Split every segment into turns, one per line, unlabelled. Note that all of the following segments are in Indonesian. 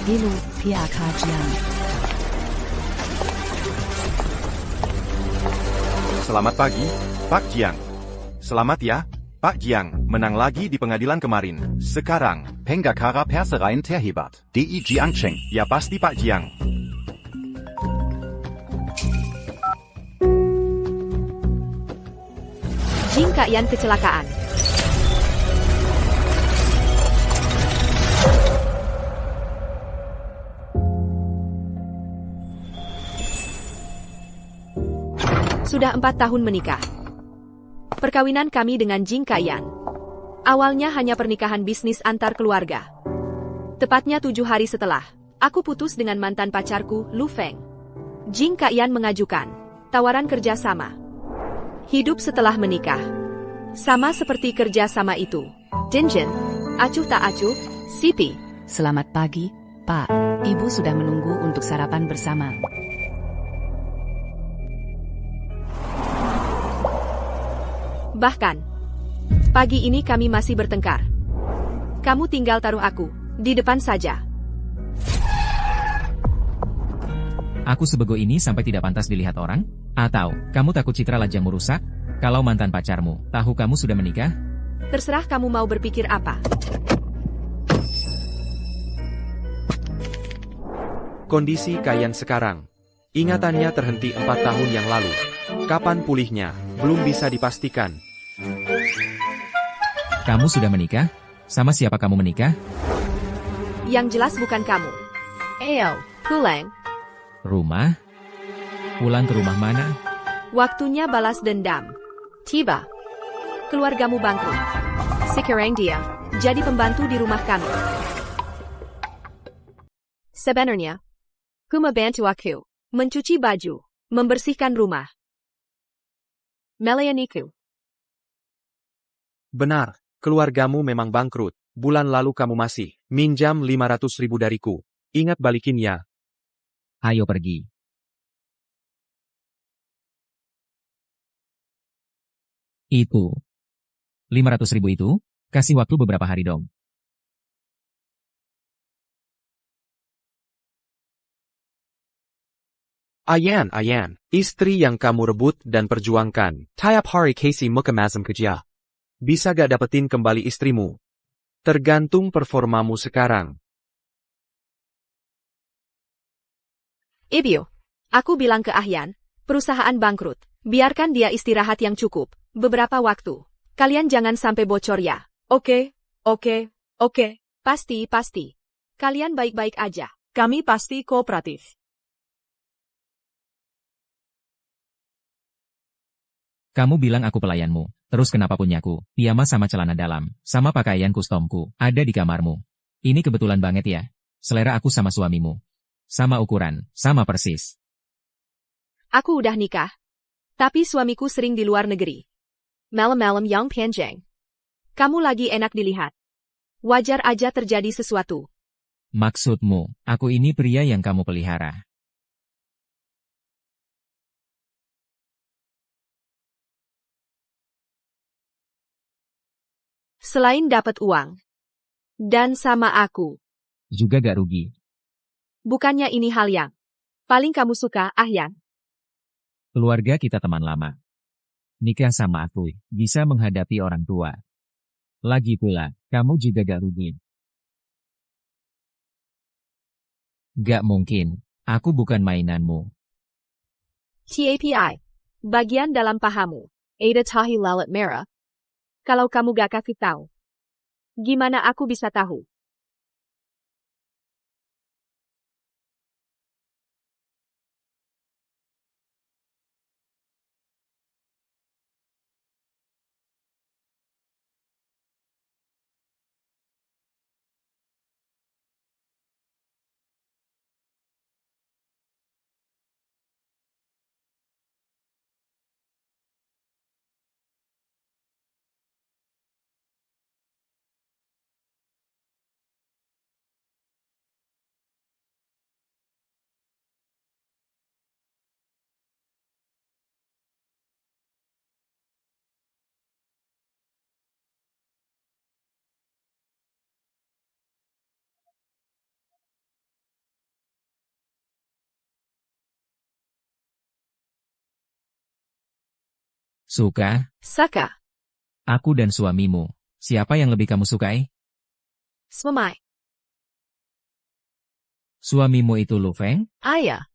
Inu, Pia Kajian.
Selamat pagi, Pak Jiang. Selamat ya, Pak Jiang. Menang lagi di pengadilan kemarin. Sekarang,
Penggakara Persereien terhebat. DI Jiangcheng.
ya pasti Pak Jiang.
Jing Kaiyan kecelakaan. Sudah 4 tahun menikah. Perkawinan kami dengan Jing Kaiyan awalnya hanya pernikahan bisnis antar keluarga. Tepatnya 7 hari setelah aku putus dengan mantan pacarku, Lu Feng, Jing Kaiyan mengajukan tawaran kerja sama. Hidup setelah menikah sama seperti kerja sama itu. Dinjen, acuh tak acuh, Sipi.
Selamat pagi, Pak. Ibu sudah menunggu untuk sarapan bersama.
Bahkan, pagi ini kami masih bertengkar. Kamu tinggal taruh aku di depan saja.
Aku sebego ini sampai tidak pantas dilihat orang? Atau, kamu takut citra wajahmu rusak? Kalau mantan pacarmu tahu kamu sudah menikah?
Terserah kamu mau berpikir apa.
Kondisi Kaiyan sekarang. Ingatannya terhenti 4 tahun yang lalu. Kapan pulihnya, belum bisa dipastikan.
Kamu sudah menikah? Sama siapa kamu menikah?
Yang jelas bukan kamu. Eyo, pulang.
Rumah? Pulang ke rumah mana?
Waktunya balas dendam. Tiba. Keluargamu bangkrut. Sekarang dia jadi pembantu di rumah kami. Sebenarnya, ku membantu aku mencuci baju, membersihkan rumah. Melayaniku.
Benar, keluargamu memang bangkrut. Bulan lalu kamu masih minjam 500.000 dariku. Ingat balikin ya.
Ayo pergi. Itu. 500.000 itu? Kasih waktu beberapa hari dong.
Ayan, istri yang kamu rebut dan perjuangkan. Tiap hari Casey mukamazam kerja. Bisa gak dapetin kembali istrimu? Tergantung performamu sekarang.
Ibyo, aku bilang ke Ahyan, perusahaan bangkrut. Biarkan dia istirahat yang cukup, beberapa waktu. Kalian jangan sampai bocor ya. Oke. Pasti. Kalian baik-baik aja. Kami pasti kooperatif.
Kamu bilang aku pelayanmu, terus kenapa punyaku, piyama sama celana dalam, sama pakaian kustomku, ada di kamarmu. Ini kebetulan banget ya. Selera aku sama suamimu. Sama ukuran, sama persis.
Aku udah nikah. Tapi suamiku sering di luar negeri. Malam-malam yang panjang. Kamu lagi enak dilihat. Wajar aja terjadi sesuatu.
Maksudmu, aku ini pria yang kamu pelihara.
Selain dapat uang. Dan sama aku.
Juga gak rugi.
Bukannya ini hal yang paling kamu suka, Ahyan.
Keluarga kita teman lama. Nikah sama aku, bisa menghadapi orang tua. Lagi pula, kamu juga gak rugi. Gak mungkin, aku bukan mainanmu.
TAPI. Bagian dalam pahamu. Ada tahi lalat merah. Kalau kamu gak kasih tahu. Gimana aku bisa tahu?
Suka?
Saka.
Aku dan suamimu. Siapa yang lebih kamu sukai?
Suami.
Suamimu itu Lu Feng?
Ayah.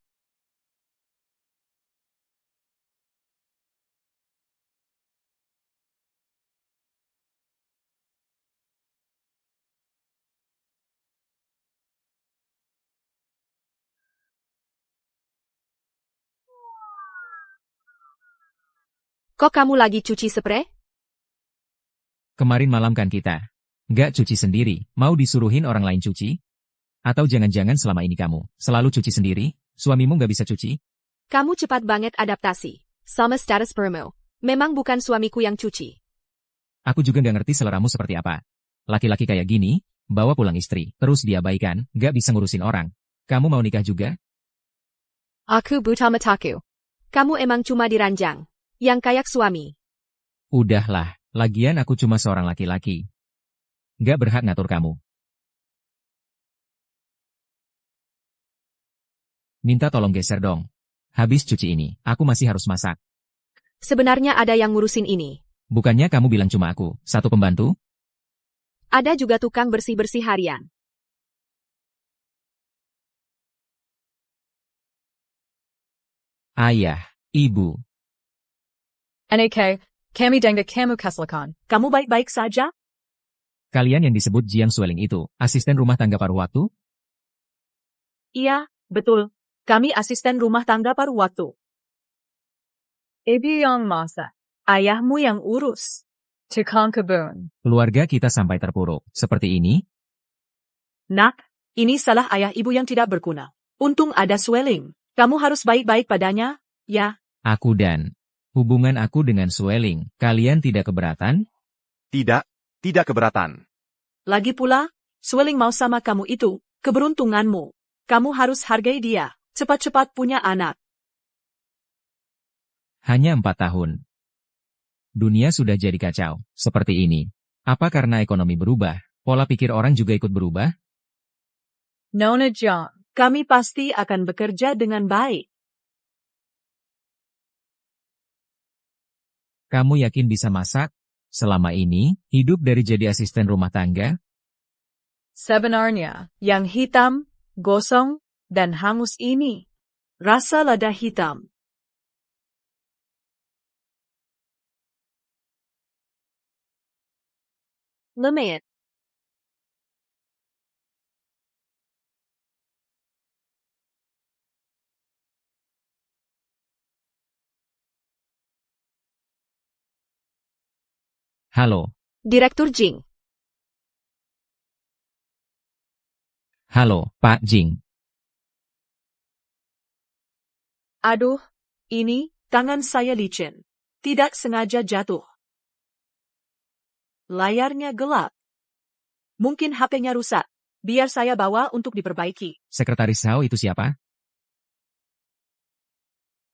Kok kamu lagi cuci spray?
Kemarin malam kan kita. Nggak cuci sendiri, mau disuruhin orang lain cuci? Atau jangan-jangan selama ini kamu selalu cuci sendiri, suamimu nggak bisa cuci?
Kamu cepat banget adaptasi. Sama status spermo. Memang bukan suamiku yang cuci.
Aku juga nggak ngerti seleramu seperti apa. Laki-laki kayak gini, bawa pulang istri, terus diabaikan, nggak bisa ngurusin orang. Kamu mau nikah juga?
Aku buta mataku. Kamu emang cuma diranjang. Yang kayak suami.
Udahlah, lagian aku cuma seorang laki-laki. Nggak berhak ngatur kamu. Minta tolong geser dong. Habis cuci ini, aku masih harus masak.
Sebenarnya ada yang ngurusin ini.
Bukannya kamu bilang cuma aku, satu pembantu?
Ada juga tukang bersih-bersih harian.
Ayah, ibu.
NAK, kami dengda kamu keslakan. Kamu baik-baik saja?
Kalian yang disebut Jiang Sueling itu, asisten rumah tangga paruh waktu?
Iya, betul. Kami asisten rumah tangga paruh waktu. Ibu yang masak, ayahmu yang urus. Tukang kebun.
Keluarga kita sampai terpuruk, seperti ini?
Nak, ini salah ayah ibu yang tidak berguna. Untung ada Sueling. Kamu harus baik-baik padanya, ya?
Hubungan aku dengan Sueling, kalian tidak keberatan?
Tidak, tidak keberatan.
Lagi pula, Sueling mau sama kamu itu, keberuntunganmu. Kamu harus hargai dia, cepat-cepat punya anak.
Hanya 4 tahun. Dunia sudah jadi kacau, seperti ini. Apa karena ekonomi berubah, pola pikir orang juga ikut berubah?
Nona John, kami pasti akan bekerja dengan baik.
Kamu yakin bisa masak? Selama ini, hidup dari jadi asisten rumah tangga?
Sebenarnya, yang hitam, gosong, dan hangus ini, rasa lada hitam.
Lumayan.
Halo,
Direktur Jing.
halo, Pak Jing.
Aduh, ini, tangan saya licin. Tidak sengaja jatuh. Layarnya gelap. Mungkin HP-nya rusak. Biar saya bawa untuk diperbaiki.
Sekretaris Hao itu siapa?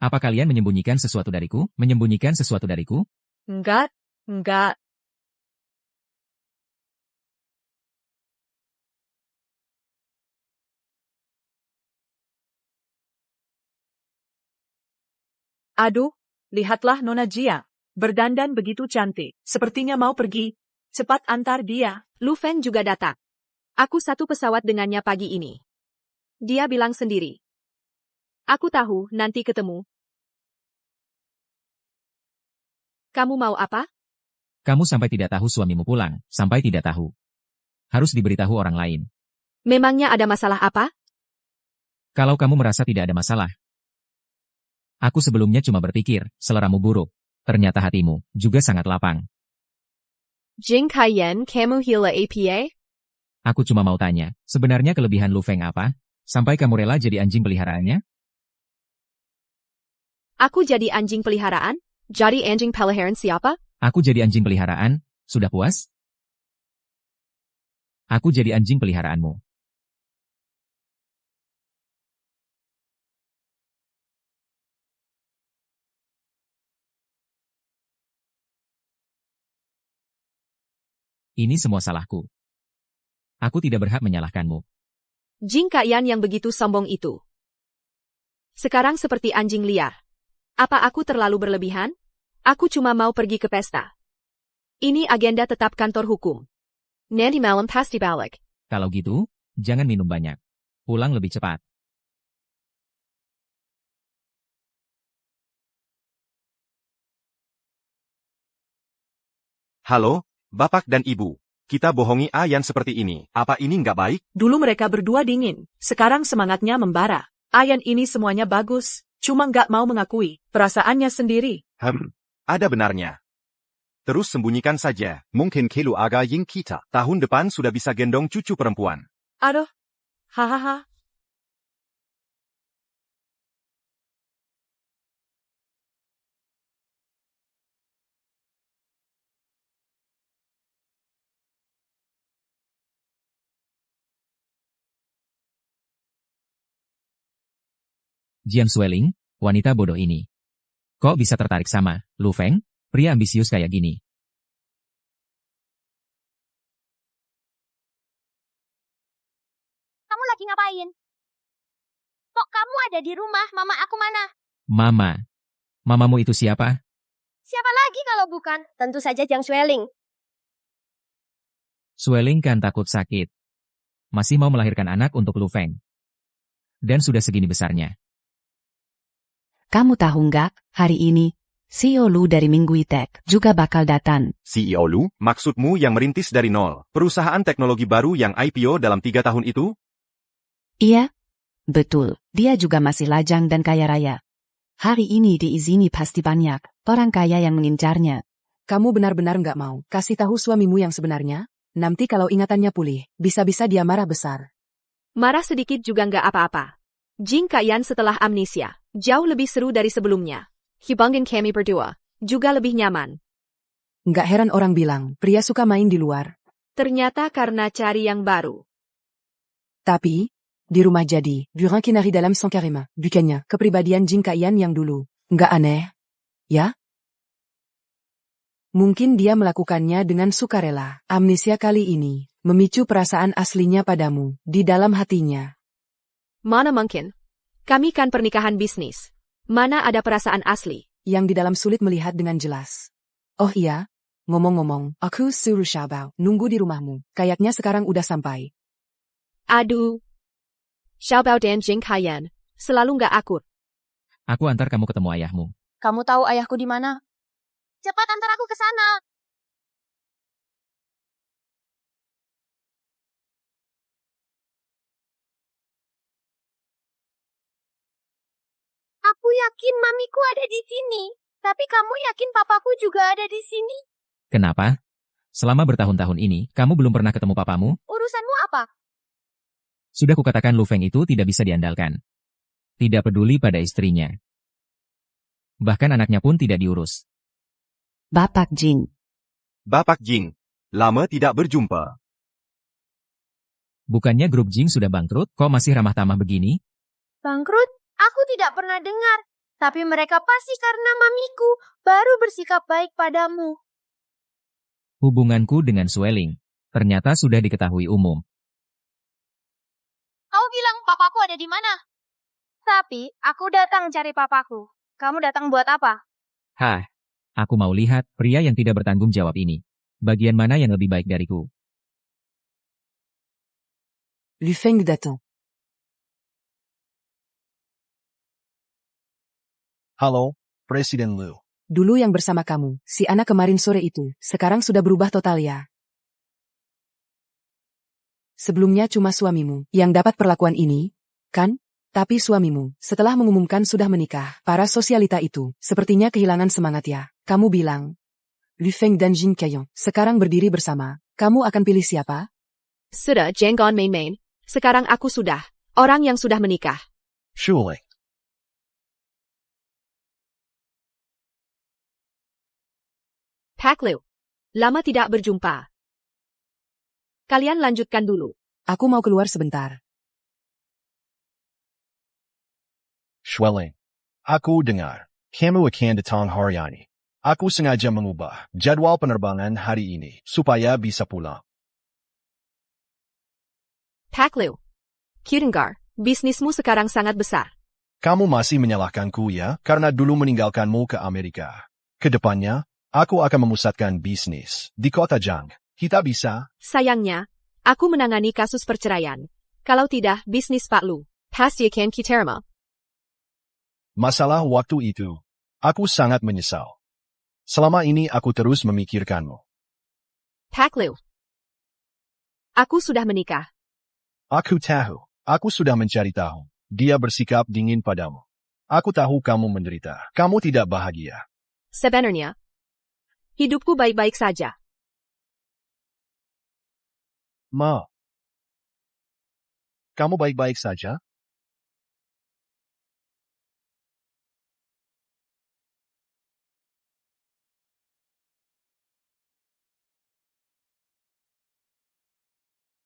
Apa kalian menyembunyikan sesuatu dariku? Menyembunyikan sesuatu dariku?
Enggak. Aduh, lihatlah Nona Jia. Berdandan begitu cantik. Sepertinya mau pergi. Cepat antar dia.
Lu Feng juga datang. Aku satu pesawat dengannya pagi ini. Dia bilang sendiri. Aku tahu, nanti ketemu. Kamu mau apa?
Kamu sampai tidak tahu suamimu pulang, sampai tidak tahu. Harus diberitahu orang lain.
Memangnya ada masalah apa?
Kalau kamu merasa tidak ada masalah. Aku sebelumnya cuma berpikir, seleramu buruk. Ternyata hatimu juga sangat lapang.
Jing Kaiyan, kamu hila APA?
Aku cuma mau tanya, sebenarnya kelebihan Lu Feng apa? Sampai kamu rela jadi anjing peliharaannya?
Aku jadi anjing peliharaan? Jadi anjing peliharaan siapa?
Aku jadi anjing peliharaan, sudah puas? Aku jadi anjing peliharaanmu. Ini semua salahku. Aku tidak berhak menyalahkanmu.
Jing Kaiyan yang begitu sombong itu. Sekarang seperti anjing liar. Apa aku terlalu berlebihan? Aku cuma mau pergi ke pesta. Ini agenda tetap kantor hukum. Nanti malam pasti balik.
Kalau gitu, jangan minum banyak. Pulang lebih cepat.
Halo, Bapak dan Ibu. Kita bohongi Ayan seperti ini. Apa ini nggak baik?
Dulu mereka berdua dingin, sekarang semangatnya membara. Ayan ini semuanya bagus, cuma nggak mau mengakui perasaannya sendiri.
Ada benarnya. Terus sembunyikan saja.
Mungkin kelu aga ying kita.
Tahun depan sudah bisa gendong cucu perempuan.
Aduh, hahaha.
Jiang Xueling, wanita bodoh ini. Kok bisa tertarik sama Lu Feng, pria ambisius kayak gini?
Kamu lagi ngapain? Kok kamu ada di rumah? Mama aku mana?
Mama. Mamamu itu siapa?
Siapa lagi kalau bukan? Tentu saja Jiang Xueling.
Xueling kan takut sakit. Masih mau melahirkan anak untuk Lu Feng. Dan sudah segini besarnya.
Kamu tahu nggak, hari ini, CEO Lu dari Minggu Tech juga bakal datang.
CEO Lu, maksudmu yang merintis dari nol, perusahaan teknologi baru yang IPO dalam 3 tahun itu?
Iya, betul. Dia juga masih lajang dan kaya raya. Hari ini diizini pasti banyak orang kaya yang mengincarnya.
Kamu benar-benar nggak mau kasih tahu suamimu yang sebenarnya? Nanti kalau ingatannya pulih, bisa-bisa dia marah besar.
Marah sedikit juga nggak apa-apa. Jing Kaiyan setelah amnesia, jauh lebih seru dari sebelumnya. Hubungan kami berdua, juga lebih nyaman.
Nggak heran orang bilang, pria suka main di luar.
Ternyata karena cari yang baru.
Tapi, di rumah jadi, Burin Kinari dalam son karema, bukannya kepribadian Jing Kaiyan yang dulu. Nggak aneh? Ya? Mungkin dia melakukannya dengan sukarela. Amnesia kali ini, memicu perasaan aslinya padamu, di dalam hatinya.
Mana mungkin? Kami kan pernikahan bisnis. Mana ada perasaan asli?
Yang di dalam sulit melihat dengan jelas. Oh iya, ngomong-ngomong, aku suruh Xiaobao nunggu di rumahmu. Kayaknya sekarang udah sampai.
Aduh. Xiaobao dan Jing Kaiyan selalu nggak akur.
Aku antar kamu ketemu ayahmu.
Kamu tahu ayahku di mana? Cepat antar aku ke sana. Aku yakin mamiku ada di sini. Tapi kamu yakin papaku juga ada di sini?
Kenapa? Selama bertahun-tahun ini, kamu belum pernah ketemu papamu?
Urusanmu apa?
Sudah kukatakan Lu Feng itu tidak bisa diandalkan. Tidak peduli pada istrinya. Bahkan anaknya pun tidak diurus.
Bapak Jing.
Bapak Jing, lama tidak berjumpa.
Bukannya grup Jing sudah bangkrut, kok masih ramah tamah begini?
Bangkrut? Aku tidak pernah dengar. Tapi mereka pasti karena mamiku baru bersikap baik padamu.
Hubunganku dengan Xueling ternyata sudah diketahui umum.
Kau bilang papaku ada di mana? Tapi aku datang cari papaku. Kamu datang buat apa?
Hah, aku mau lihat pria yang tidak bertanggung jawab ini. Bagian mana yang lebih baik dariku?
Lu Feng datang.
Halo, Presiden Lu.
Dulu yang bersama kamu, si anak kemarin sore itu, sekarang sudah berubah total ya. Sebelumnya cuma suamimu yang dapat perlakuan ini, kan? Tapi suamimu, setelah mengumumkan sudah menikah, para sosialita itu, sepertinya kehilangan semangat ya. Kamu bilang, Lu Feng dan Jing Kaiyan, sekarang berdiri bersama, kamu akan pilih siapa?
Sudah, jangan main-main. Sekarang aku sudah, orang yang sudah menikah.
Xueling.
Pak Liu, lama tidak berjumpa. Kalian lanjutkan dulu.
Aku mau keluar sebentar.
Xueling. Aku dengar, kamu akan datang hari ini. Aku sengaja mengubah jadwal penerbangan hari ini, supaya bisa pulang.
Pak Liu, Kirengar, bisnismu sekarang sangat besar.
Kamu masih menyalahkanku ya, karena dulu meninggalkanmu ke Amerika. Kedepannya, aku akan memusatkan bisnis di kota Jang. Kita bisa?
Sayangnya, aku menangani kasus perceraian. Kalau tidak, bisnis Pak Lu pasti akan kita.
Masalah waktu itu, aku sangat menyesal. Selama ini aku terus memikirkanmu.
Pak Lu, aku sudah menikah.
Aku tahu, aku sudah mencari tahu. Dia bersikap dingin padamu. Aku tahu kamu menderita. Kamu tidak bahagia.
Sebenarnya, hidupku baik-baik saja.
Ma, kamu baik-baik saja?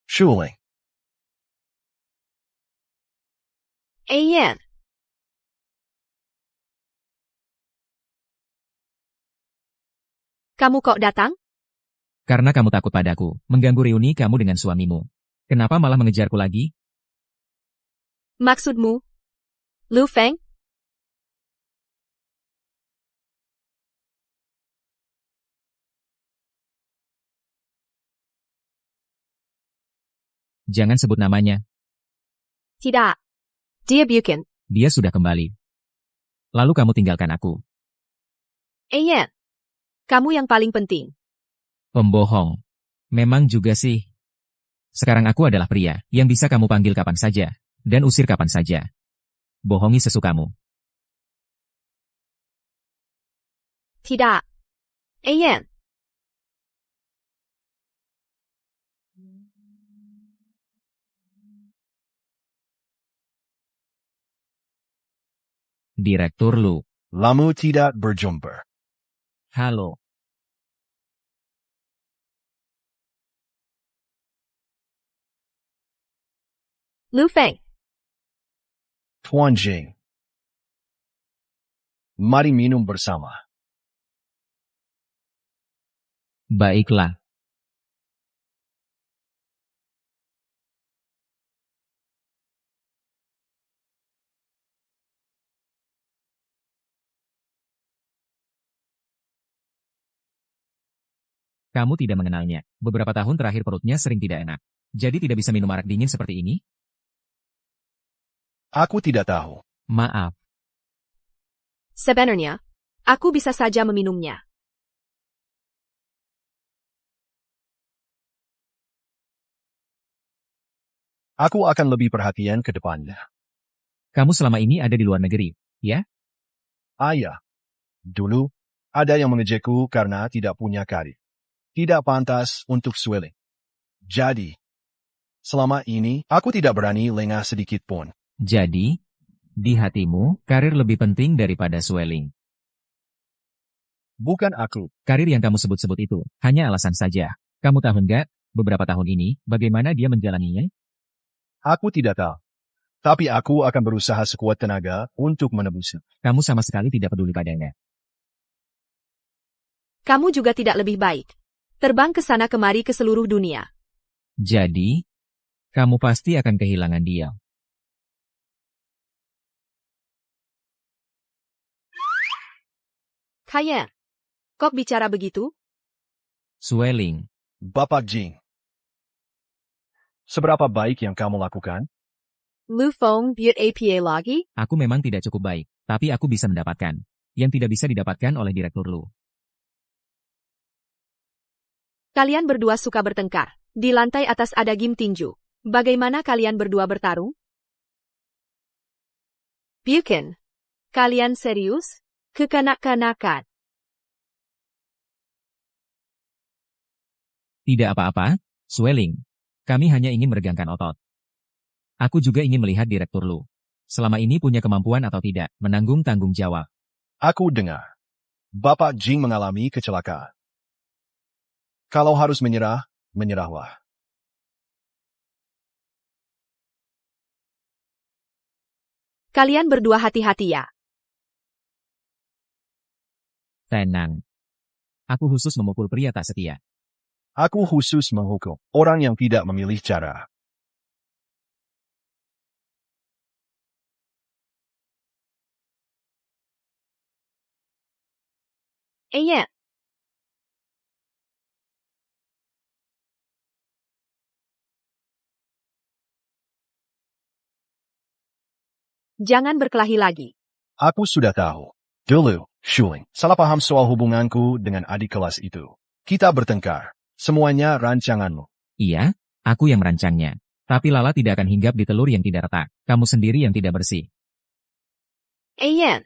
Shuling.
Ayan. Kamu kok datang?
Karena kamu takut padaku, mengganggu reuni kamu dengan suamimu. Kenapa malah mengejarku lagi?
Maksudmu? Lu Feng?
Jangan sebut namanya.
Tidak. Dia bukan.
Dia sudah kembali. Lalu kamu tinggalkan aku.
Ayan. Kamu yang paling penting.
Pembohong. Memang juga sih. Sekarang aku adalah pria yang bisa kamu panggil kapan saja dan usir kapan saja. Bohongi sesukamu.
Tidak. Ayan.
Direktur Lu.
Lamu tidak berjumpa.
Halo.
Lu Feng.
Tuan Jing. Mari minum bersama.
Baiklah. Kamu tidak mengenalnya. Beberapa tahun terakhir perutnya sering tidak enak. Jadi tidak bisa minum arak dingin seperti ini?
Aku tidak tahu.
Maaf.
Sebenarnya, aku bisa saja meminumnya.
Aku akan lebih perhatian ke depannya.
Kamu selama ini ada di luar negeri, ya?
Ayah. Dulu, ada yang mengejekku karena tidak punya karir. Tidak pantas untuk Sweling. Jadi, selama ini, aku tidak berani lengah sedikit pun.
Jadi, di hatimu, karir lebih penting daripada swelling.
Bukan aku.
Karir yang kamu sebut-sebut itu, hanya alasan saja. Kamu tahu enggak, beberapa tahun ini, bagaimana dia menjalaninya?
Aku tidak tahu. Tapi aku akan berusaha sekuat tenaga untuk menebusnya.
Kamu sama sekali tidak peduli padanya.
Kamu juga tidak lebih baik. Terbang ke sana kemari ke seluruh dunia.
Jadi, kamu pasti akan kehilangan dia.
Kaya, kok bicara begitu?
Swelling.
Bapak Jing. Seberapa baik yang kamu lakukan?
Lu Feng buat APA lagi?
Aku memang tidak cukup baik, tapi aku bisa mendapatkan. Yang tidak bisa didapatkan oleh Direktur Lu.
Kalian berdua suka bertengkar. Di lantai atas ada game tinju. Bagaimana kalian berdua bertarung? Bukan. Kalian serius? Kekanak-kanakan.
Tidak apa-apa, swelling. Kami hanya ingin meregangkan otot. Aku juga ingin melihat Direktur Lu. Selama ini punya kemampuan atau tidak, menanggung tanggung jawab.
Aku dengar. Bapak Jing mengalami kecelakaan. Kalau harus menyerah, menyerahlah.
Kalian berdua hati-hati ya.
Tenang. Aku khusus memukul pria tak setia.
Aku khusus menghukum orang yang tidak memilih cara.
Ayan. Jangan berkelahi lagi.
Aku sudah tahu. Dulu, Shuling, salah paham soal hubunganku dengan adik kelas itu. Kita bertengkar. Semuanya rancanganmu.
Iya, aku yang merancangnya. Tapi Lala tidak akan hinggap di telur yang tidak retak. Kamu sendiri yang tidak bersih.
Ayan.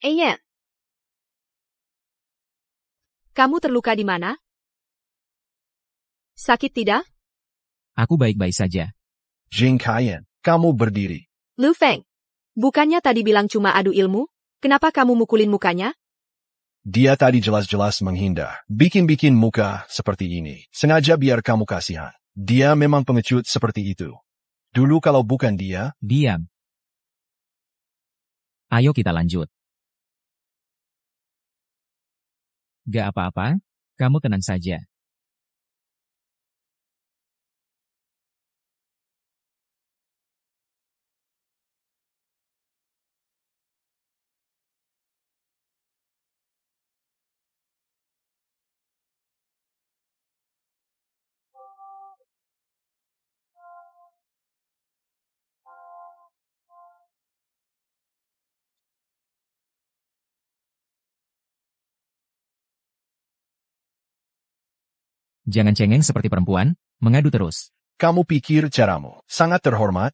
Ayan. Kamu terluka di mana? Sakit tidak?
Aku baik-baik saja.
Jing Kaiyan, kamu berdiri.
Lu Feng, bukannya tadi bilang cuma adu ilmu? Kenapa kamu mukulin mukanya?
Dia tadi jelas-jelas menghindar. Bikin-bikin muka seperti ini. Sengaja biar kamu kasihan. Dia memang pengecut seperti itu. Dulu kalau bukan dia,
Diam. Ayo kita lanjut. Gak apa-apa, kamu tenang saja. Jangan cengeng seperti perempuan, mengadu terus.
kamu pikir caramu sangat terhormat?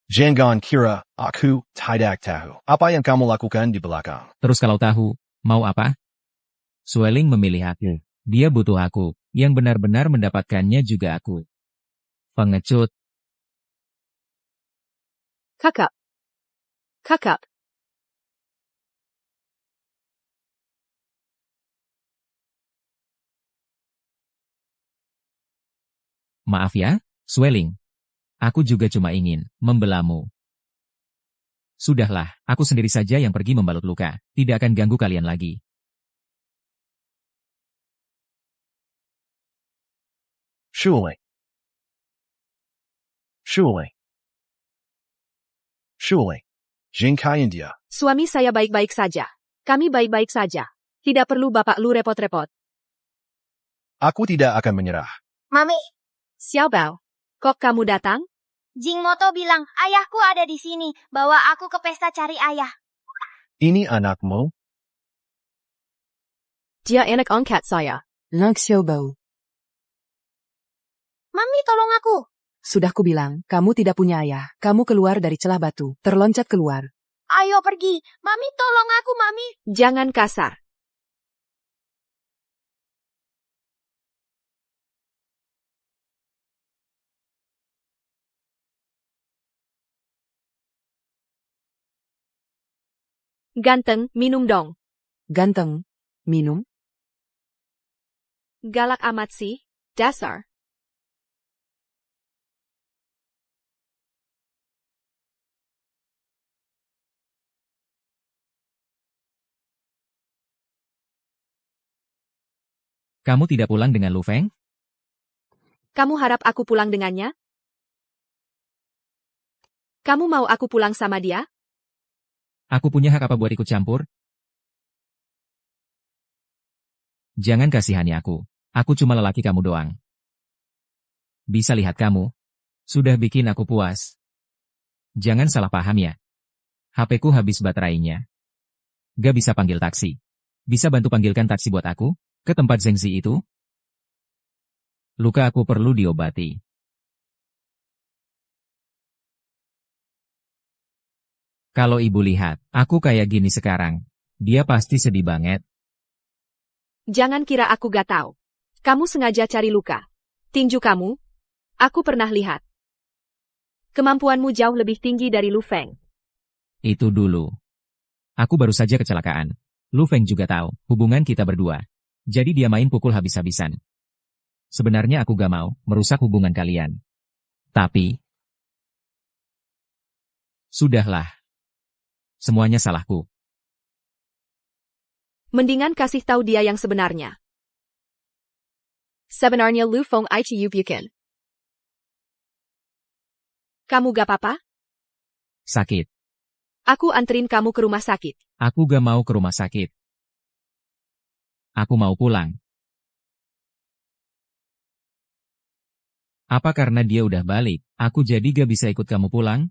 Jangan kira aku tidak tahu apa yang kamu lakukan di belakang.
Terus kalau tahu, mau apa? Sueling memilih aku. Dia butuh aku. Yang benar-benar mendapatkannya juga aku. Pengecut.
Kakak. Kakak.
Maaf ya, Sueling. Aku juga cuma ingin membelamu. Sudahlah, aku sendiri saja yang pergi membalut luka. Tidak akan ganggu kalian lagi.
Shuling. Shuling. Shuling. Jing Kaiyan dia.
Suami saya baik-baik saja. Kami baik-baik saja. Tidak perlu bapak lu repot-repot.
Aku tidak akan menyerah.
Mami,
Xiao Bao, kok kamu datang?
Jing Moto bilang ayahku ada di sini. Bawa aku ke pesta cari ayah.
Ini anakmu?
Dia anak angkat saya.
Lang Xiaobao.
Mami, tolong aku.
Sudah kubilang, kamu tidak punya ayah. Kamu keluar dari celah batu. Terloncat keluar.
Ayo pergi. Mami, tolong aku, Mami.
Jangan kasar. Ganteng, minum dong.
Ganteng. Minum.
Galak amat sih, dasar.
Kamu tidak pulang dengan Lu Feng?
Kamu harap aku pulang dengannya? Kamu mau aku pulang sama dia?
Aku punya hak apa buat ikut campur? Jangan kasihani aku. Aku cuma lelaki kamu doang. Bisa lihat kamu. Sudah bikin aku puas. Jangan salah paham ya. HP-ku habis baterainya. Gak bisa panggil taksi. Bisa bantu panggilkan taksi buat aku? Ke tempat Zhengzi itu? Luka aku perlu diobati. Kalau ibu lihat, aku kayak gini sekarang. Dia pasti sedih banget.
Jangan kira aku gak tahu. Kamu sengaja cari luka. Tinju kamu? Aku pernah lihat. Kemampuanmu jauh lebih tinggi dari Lu Feng.
Itu dulu. Aku baru saja kecelakaan. Lu Feng juga tahu, hubungan kita berdua. Jadi dia main pukul habis-habisan. Sebenarnya aku gak mau merusak hubungan kalian. Tapi, sudahlah. Semuanya salahku.
Mendingan kasih tahu dia yang sebenarnya. Sebenarnya Lu Feng itu bukan. Kamu gak apa-apa?
Sakit.
Aku anterin kamu ke rumah sakit.
Aku gak mau ke rumah sakit. Aku mau pulang. Apa karena dia udah balik, aku jadi gak bisa ikut kamu pulang?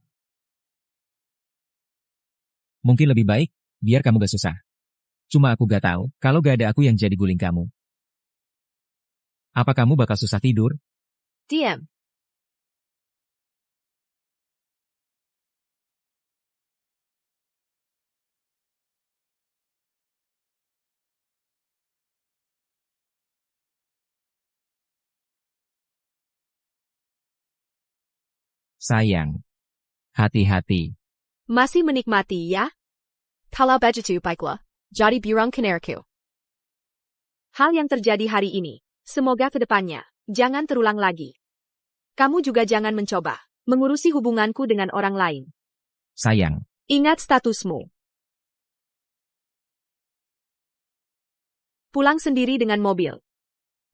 Mungkin lebih baik, biar kamu gak susah. Cuma aku gak tahu, kalau gak ada aku yang jadi guling kamu. Apa kamu bakal susah tidur?
Diam.
Sayang. Hati-hati.
Masih menikmati ya? Kalau begitu baiklah, jadi burung kanariku. Hal yang terjadi hari ini, semoga ke depannya, jangan terulang lagi. Kamu juga jangan mencoba mengurusi hubunganku dengan orang lain.
Sayang.
Ingat statusmu. Pulang sendiri dengan mobil.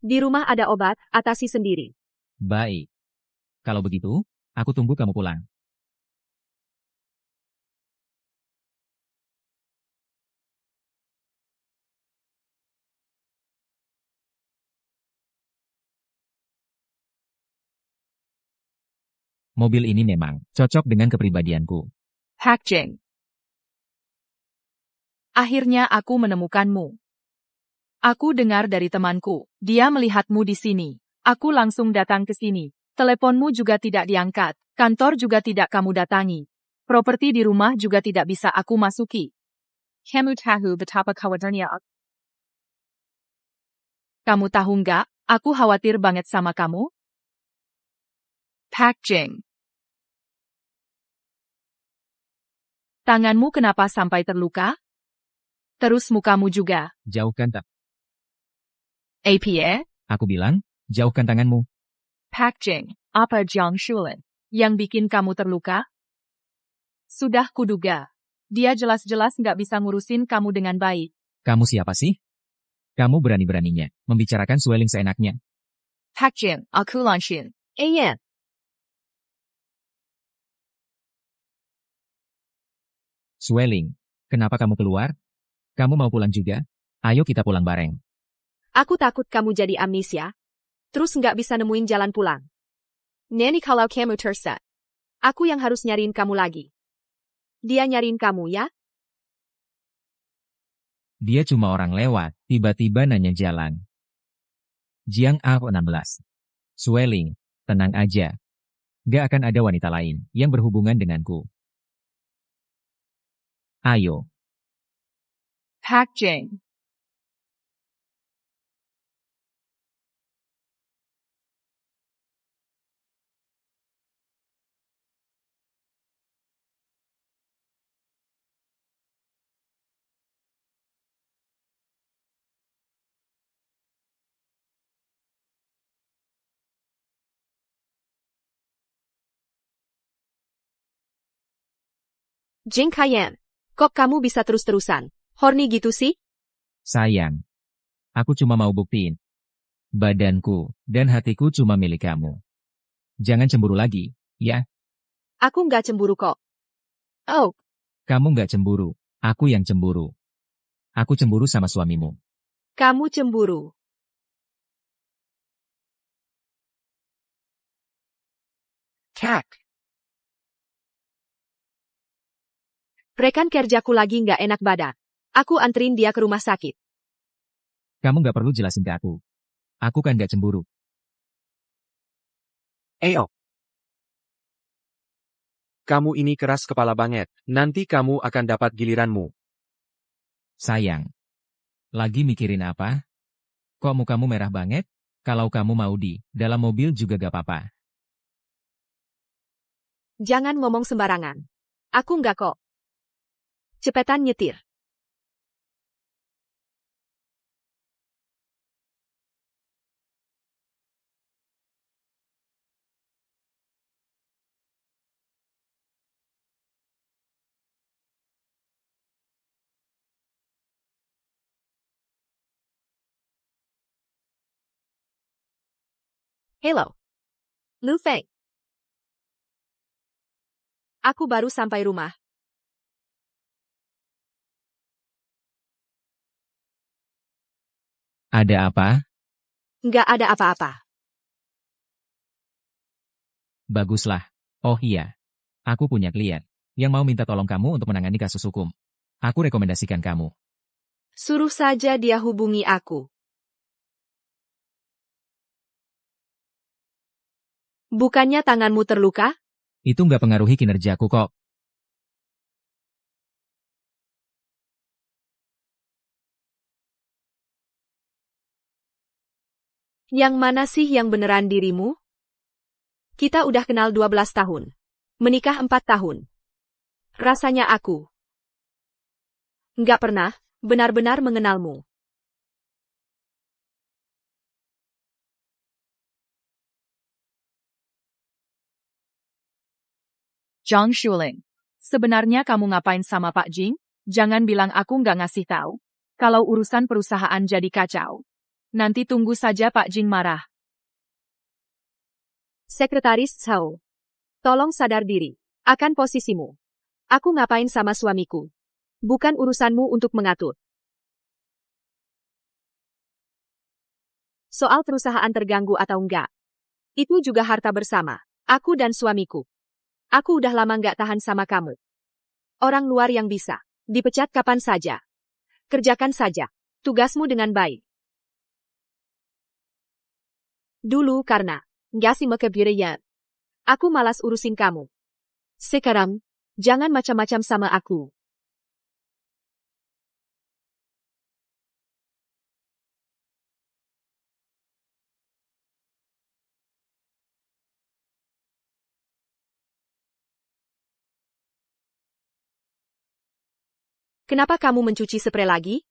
Di rumah ada obat, atasi sendiri.
Baik. Kalau begitu, aku tunggu kamu pulang. Mobil ini memang cocok dengan kepribadianku.
Pak Jing. Akhirnya aku menemukanmu. Aku dengar dari temanku, dia melihatmu di sini. Aku langsung datang ke sini. Teleponmu juga tidak diangkat, kantor juga tidak kamu datangi. Properti di rumah juga tidak bisa aku masuki. Kamu tahu betapa khawatirnya aku. Kamu tahu nggak, aku khawatir banget sama kamu? Pak Jing. Tanganmu kenapa sampai terluka? Terus mukamu juga.
Jauhkan tak.
APA?
Aku bilang, jauhkan tanganmu.
Pak Jing, apa Jiang Shulin yang bikin kamu terluka? Sudah kuduga. Dia jelas-jelas nggak bisa ngurusin kamu dengan baik.
Kamu siapa sih? Kamu berani-beraninya membicarakan Sueling seenaknya.
Pak Jing, aku Lanshin. Ayan.
Sueling, kenapa kamu keluar? Kamu mau pulang juga? Ayo kita pulang bareng.
Aku takut kamu jadi amnesia. Terus nggak bisa nemuin jalan pulang. Neni kalau kamu tersesat. Aku yang harus nyariin kamu lagi. Dia nyariin kamu ya?
Dia cuma orang lewat, tiba-tiba nanya jalan. Jiang A16. Sueling, tenang aja. Gak akan ada wanita lain yang berhubungan denganku. Ayo.
Pak Jing.
Jing Kayan, kok kamu bisa terus-terusan? Horny gitu sih?
Sayang. Aku cuma mau buktiin. Badanku dan hatiku cuma milik kamu. Jangan cemburu lagi, ya?
Aku nggak cemburu kok. Oh,
Kamu nggak cemburu, aku yang cemburu. Aku cemburu sama suamimu.
kamu cemburu.
Tak.
Rekan kerjaku lagi nggak enak badan. Aku anterin dia ke rumah sakit.
Kamu nggak perlu jelasin ke aku. Aku kan nggak cemburu.
Ayo. Kamu ini keras kepala banget. Nanti kamu akan dapat giliranmu.
Sayang. Lagi mikirin apa? Kok mukamu merah banget? Kalau kamu mau di dalam mobil juga gak apa-apa.
Jangan ngomong sembarangan. Aku nggak kok. Cepetan nyetir. Hello. Lu Feng. Aku baru sampai rumah.
Ada apa?
Nggak ada apa-apa.
Baguslah. Oh iya. Aku punya klien yang mau minta tolong kamu untuk menangani kasus hukum. Aku rekomendasikan kamu.
Suruh saja dia hubungi aku. Bukannya tanganmu terluka?
Itu nggak pengaruhi kinerjaku kok.
Yang mana sih yang beneran dirimu? Kita udah kenal 12 tahun. Menikah 4 tahun. Rasanya aku nggak pernah benar-benar mengenalmu.
Zhang Shuling. Sebenarnya kamu ngapain sama Pak Jing? Jangan bilang aku nggak ngasih tahu. Kalau urusan perusahaan jadi kacau. Nanti tunggu saja Pak Jing marah.
Sekretaris Cao. Tolong sadar diri akan posisimu. Aku ngapain sama suamiku? Bukan urusanmu untuk mengatur. Soal perusahaan terganggu atau enggak, itu juga harta bersama. Aku dan suamiku. Aku udah lama nggak tahan sama kamu. Orang luar yang bisa dipecat kapan saja. Kerjakan saja tugasmu dengan baik. Dulu karena nggak sih kebiayaan, aku malas urusin kamu. Sekarang, jangan macam-macam sama aku. Kenapa kamu mencuci spray lagi?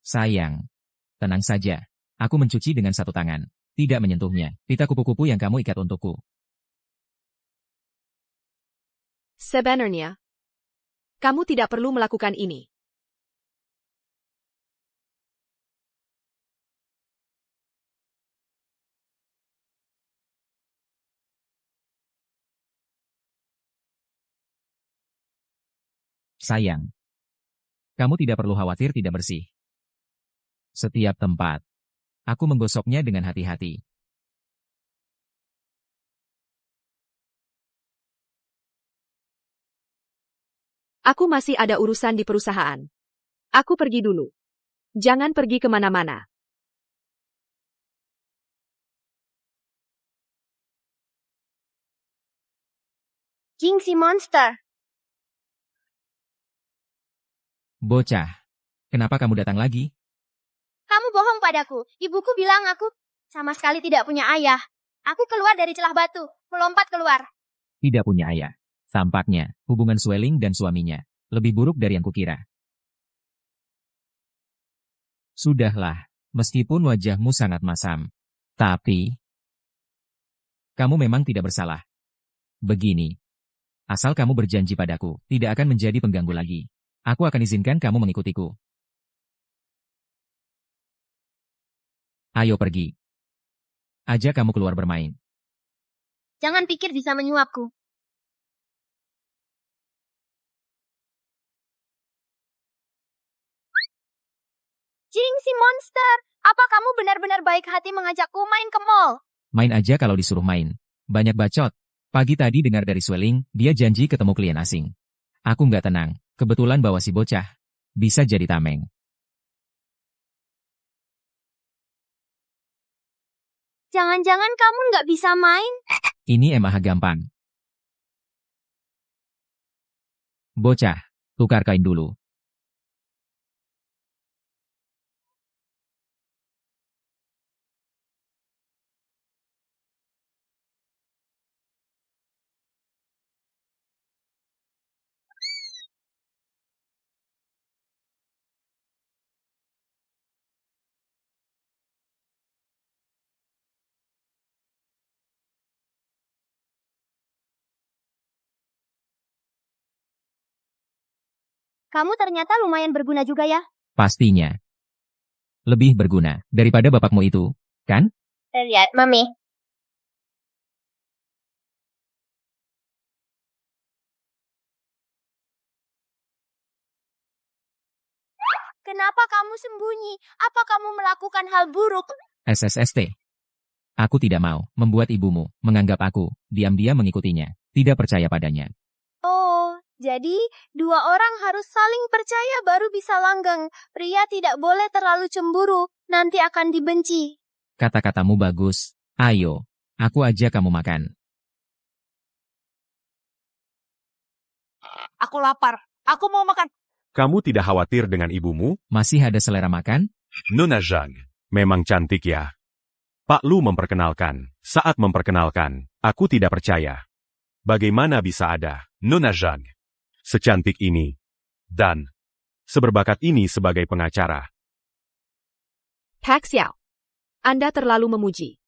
Sayang. Tenang saja. Aku mencuci dengan satu tangan. Tidak menyentuhnya. Pita kupu-kupu yang kamu ikat untukku.
Sebenarnya, kamu tidak perlu melakukan ini.
Sayang. Kamu tidak perlu khawatir tidak bersih. Setiap tempat. Aku menggosoknya dengan hati-hati.
Aku masih ada urusan di perusahaan. Aku pergi dulu. Jangan pergi kemana-mana.
Jing si monster.
Bocah. Kenapa kamu datang lagi?
Kamu bohong padaku. Ibuku bilang aku sama sekali tidak punya ayah. Aku keluar dari celah batu, melompat keluar.
Tidak punya ayah. Tampaknya, hubungan Sweling dan suaminya lebih buruk dari yang kukira. Sudahlah, meskipun wajahmu sangat masam. Tapi, kamu memang tidak bersalah. Begini, asal kamu berjanji padaku, tidak akan menjadi pengganggu lagi. Aku akan izinkan kamu mengikutiku. Ayo pergi. Ajak kamu keluar bermain.
Jangan pikir bisa menyuapku. Jing si monster, apa kamu benar-benar baik hati mengajakku main ke mall?
Main aja kalau disuruh main. Banyak bacot. Pagi tadi dengar dari Sweling, dia janji ketemu klien asing. Aku nggak tenang, kebetulan bawa si bocah. Bisa jadi tameng.
Jangan-jangan kamu nggak bisa main?
Ini emang gampang. Bocah, tukar kain dulu.
Kamu ternyata lumayan berguna juga ya.
Pastinya. Lebih berguna daripada bapakmu itu, kan?
Lihat, Mami. kenapa kamu sembunyi? Apa kamu melakukan hal buruk?
SSST. Aku tidak mau membuat ibumu menganggap aku diam-diam mengikutinya, tidak percaya padanya.
Oh, jadi dua orang harus saling percaya baru bisa langgeng. Pria tidak boleh terlalu cemburu, nanti akan dibenci.
Kata-katamu bagus. Ayo, aku ajak kamu makan.
Aku lapar. Aku mau makan.
Kamu tidak khawatir dengan ibumu?
Masih ada selera makan?
Nona Zhang, memang cantik ya. Pak Lu memperkenalkan. Saat memperkenalkan, aku tidak percaya. Bagaimana bisa ada Nona Zhang secantik ini dan seberbakat ini sebagai pengacara?
Pak Xiao, Anda terlalu memuji.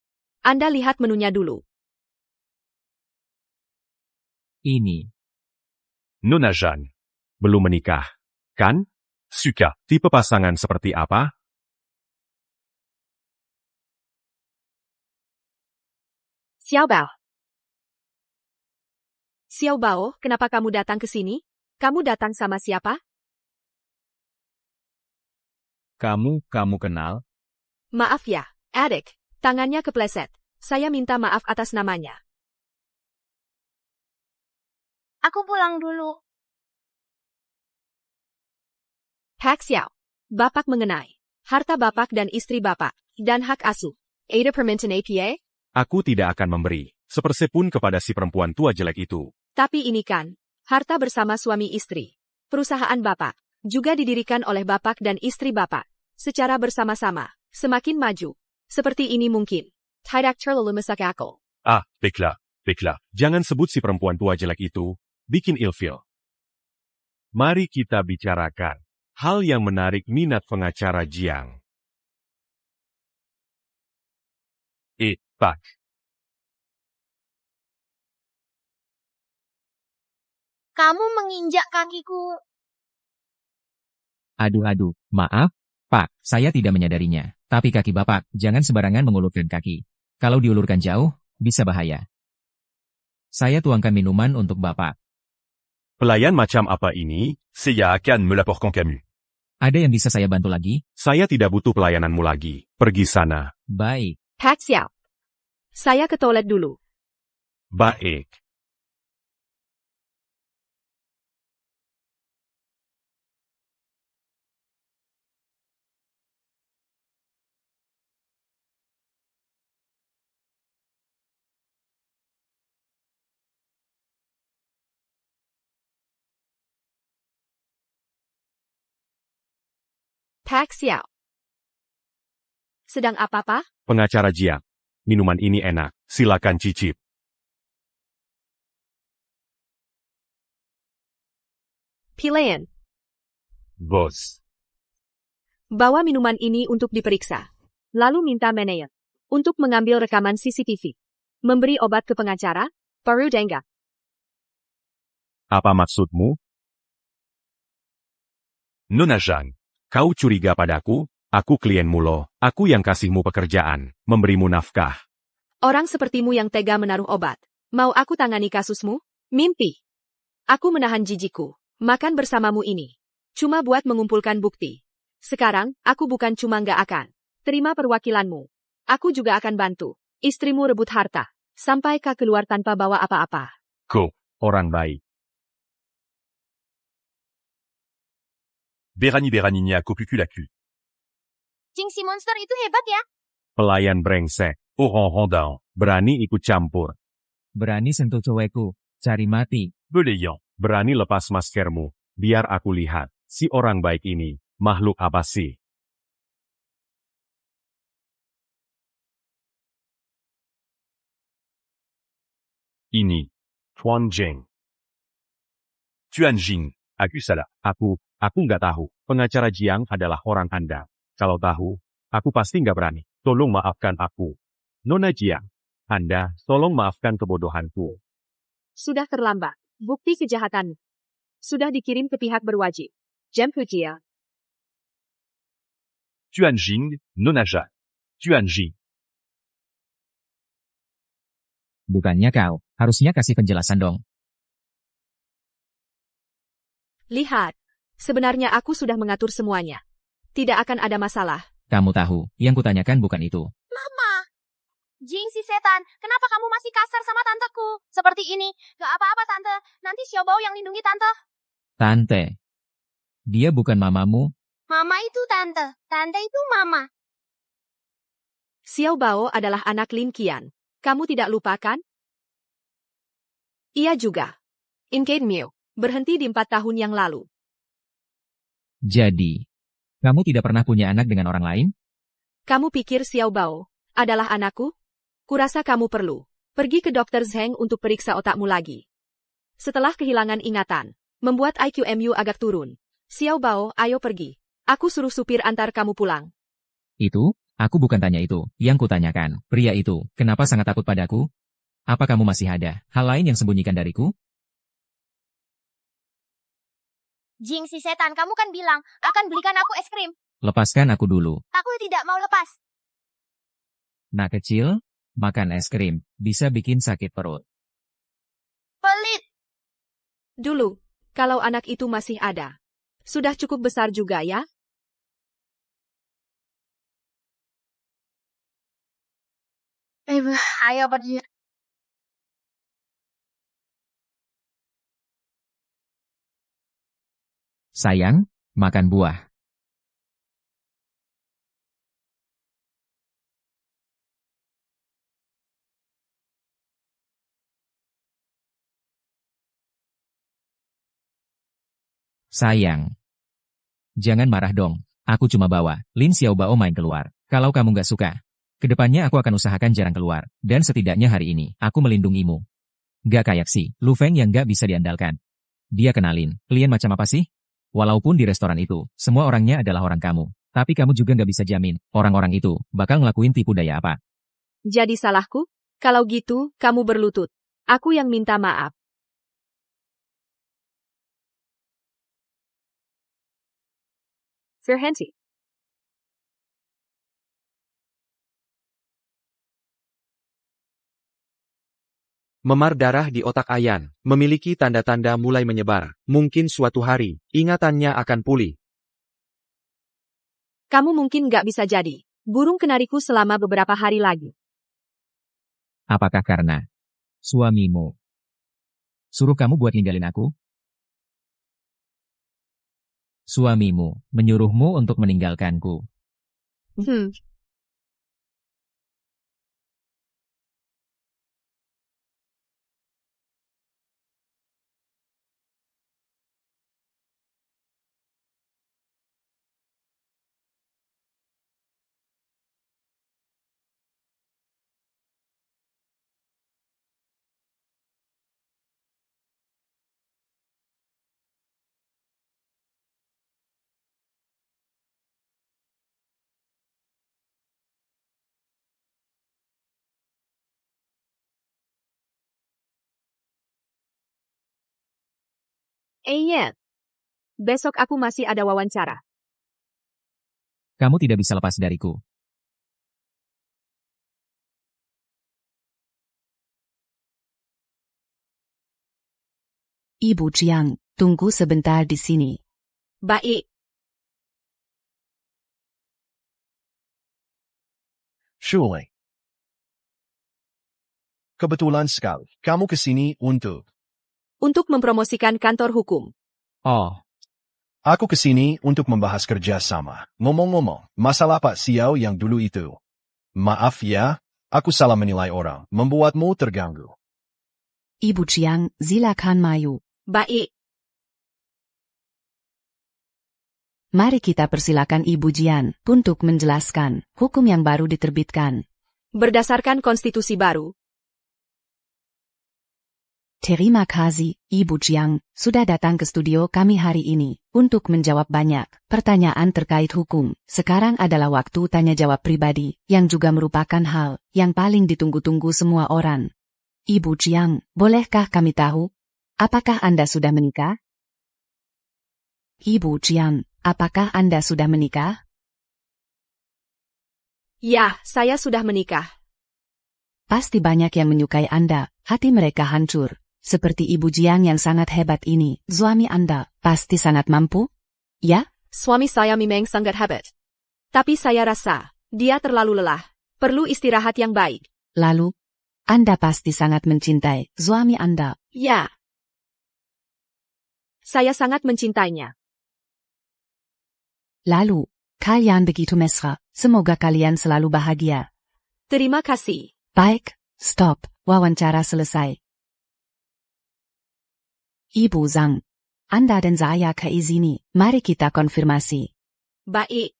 Anda lihat menunya dulu.
Ini.
Nona Zhang belum menikah, kan? Suka tipe pasangan seperti apa?
Xiao Bao. Xiao Bao, kenapa kamu datang ke sini? Kamu datang sama siapa?
Kamu kenal?
Maaf ya, adik. Tangannya kepleset. Saya minta maaf atas namanya.
Aku pulang dulu.
Pak Xiao. Bapak mengenai harta bapak dan istri bapak, dan hak asuh. Ada permintaan APA?
Aku tidak akan memberi sepersepun kepada si perempuan tua jelek itu.
Tapi ini kan, harta bersama suami istri. Perusahaan bapak, juga didirikan oleh bapak dan istri bapak. Secara bersama-sama, semakin maju. Seperti ini mungkin. Tidak terlalu masuk akal.
Ah, baiklah. Jangan sebut si perempuan tua jelek itu. Bikin ilfil. Mari kita bicarakan hal yang menarik minat pengacara Jiang. Pak.
Kamu menginjak kakiku.
Aduh, maaf, Pak, saya tidak menyadarinya. Tapi kaki Bapak, jangan sembarangan mengulurkan kaki. Kalau diulurkan jauh, bisa bahaya. Saya tuangkan minuman untuk Bapak.
Pelayan macam apa ini? Saya akan melaporkan kamu.
Ada yang bisa saya bantu lagi?
Saya tidak butuh pelayananmu lagi. Pergi sana.
Baik.
Pak Xiao. Saya ke toilet dulu.
Baik.
Pak Xiao. Sedang apa-apa?
Pengacara Jiang. Minuman ini enak. Silakan cicip.
Pilihan.
Bos.
Bawa minuman ini untuk diperiksa. Lalu minta manajer untuk mengambil rekaman CCTV. Memberi obat ke pengacara, baru dengar.
Apa maksudmu? Nona Zhang, kau curiga padaku? Aku klienmu loh. Aku yang kasihmu pekerjaan, memberimu nafkah.
Orang sepertimu yang tega menaruh obat. Mau aku tangani kasusmu? Mimpi. Aku menahan jijiku. Makan bersamamu ini. Cuma buat mengumpulkan bukti. Sekarang, aku bukan cuma nggak akan terima perwakilanmu. Aku juga akan bantu istrimu rebut harta. Sampai kau keluar tanpa bawa apa-apa.
Kau, orang baik. Berani-beraninya aku pukul aku.
Jing si monster itu hebat ya.
Pelayan brengsek. Orang rondang. Berani ikut campur.
Berani sentuh cowekku. Cari mati.
Beliau. Berani lepas maskermu. Biar aku lihat. Si orang baik ini. Makhluk apa sih? Ini. Tuan Jing. Tuan Jing. Aku salah. Aku nggak tahu. Pengacara Jiang adalah orang Anda. Kalau tahu, aku pasti nggak berani. Tolong maafkan aku. Nona Jiang. Anda, tolong maafkan kebodohanku.
Sudah terlambat. Bukti kejahatan sudah dikirim ke pihak berwajib. Jemputia.
Tuan Jing, Nona Zhang. Tuan Jing.
Bukannya kau, harusnya kasih penjelasan dong.
Lihat. Sebenarnya aku sudah mengatur semuanya. Tidak akan ada masalah.
Kamu tahu, yang kutanyakan bukan itu.
Mama! Jing si setan, kenapa kamu masih kasar sama tanteku? Seperti ini, gak apa-apa tante, nanti Xiaobao yang lindungi tante.
Tante. Dia bukan mamamu.
Mama itu tante, tante itu mama.
Xiao Bao adalah anak Lin Qian. Kamu tidak lupa kan? Ia juga. Incade Miu, berhenti di 4 tahun yang lalu.
Jadi, kamu tidak pernah punya anak dengan orang lain?
Kamu pikir Xiao Bao adalah anakku? Kurasa kamu perlu pergi ke Dr. Zheng untuk periksa otakmu lagi. Setelah kehilangan ingatan, membuat IQMU agak turun. Xiao Bao, ayo pergi. Aku suruh supir antar kamu pulang.
Itu? Aku bukan tanya itu. Yang kutanyakan, pria itu, kenapa sangat takut padaku? Apa kamu masih ada hal lain yang sembunyikan dariku?
Jing si setan, kamu kan bilang akan belikan aku es krim.
Lepaskan aku dulu.
Aku tidak mau lepas.
Nak kecil, makan es krim, bisa bikin sakit perut.
Pelit.
Dulu, kalau anak itu masih ada. Sudah cukup besar juga ya?
Ayo pergi.
Sayang, makan buah. Sayang. Jangan marah dong. Aku cuma bawa Lin Xiaobao main keluar. Kalau kamu nggak suka, kedepannya aku akan usahakan jarang keluar. Dan setidaknya hari ini, aku melindungimu. Gak kayak si Lu Feng yang gak bisa diandalkan. Dia kenalin, kalian macam apa sih? Walaupun di restoran itu, semua orangnya adalah orang kamu. Tapi kamu juga nggak bisa jamin, orang-orang itu bakal ngelakuin tipu daya apa.
Jadi salahku? Kalau gitu, kamu berlutut. Aku yang minta maaf. Verhenti.
Memar darah di otak Ayan, memiliki tanda-tanda mulai menyebar. Mungkin suatu hari, ingatannya akan pulih.
Kamu mungkin nggak bisa jadi burung kenariku selama beberapa hari lagi.
Apakah karena suamimu suruh kamu buat ninggalin aku? Suamimu menyuruhmu untuk meninggalkanku.
Iya. Besok aku masih ada wawancara.
Kamu tidak bisa lepas dariku.
Ibu Jiang, tunggu sebentar di sini.
Baik.
Shule. Kebetulan sekali, kamu kesini untuk...
Untuk mempromosikan kantor hukum.
Oh,
Aku kesini untuk membahas kerjasama. Ngomong-ngomong, masalah Pak Xiao yang dulu itu. Maaf ya, aku salah menilai orang, membuatmu terganggu.
Ibu Jiang, silakan maju.
Baik.
Mari kita persilakan Ibu Jian untuk menjelaskan hukum yang baru diterbitkan.
Berdasarkan konstitusi baru,
Terima kasih, Ibu Jiang, sudah datang ke studio kami hari ini untuk menjawab banyak pertanyaan terkait hukum. Sekarang adalah waktu tanya-jawab pribadi, yang juga merupakan hal yang paling ditunggu-tunggu semua orang. Ibu Jiang, bolehkah kami tahu, apakah Anda sudah menikah? Ibu Jiang, apakah Anda sudah menikah?
ya, saya sudah menikah.
Pasti banyak yang menyukai Anda, hati mereka hancur. Seperti Ibu Jiang yang sangat hebat ini, suami Anda pasti sangat mampu? Ya,
Suami saya memang sangat hebat. Tapi saya rasa, dia terlalu lelah. Perlu istirahat yang baik.
Lalu, Anda pasti sangat mencintai suami Anda.
Ya. Saya sangat mencintainya.
Lalu, kalian begitu mesra. Semoga kalian selalu bahagia.
Terima kasih.
Baik, stop. Wawancara selesai. Ibu Zhang, Anda dan saya keizini. Mari kita konfirmasi.
Baik.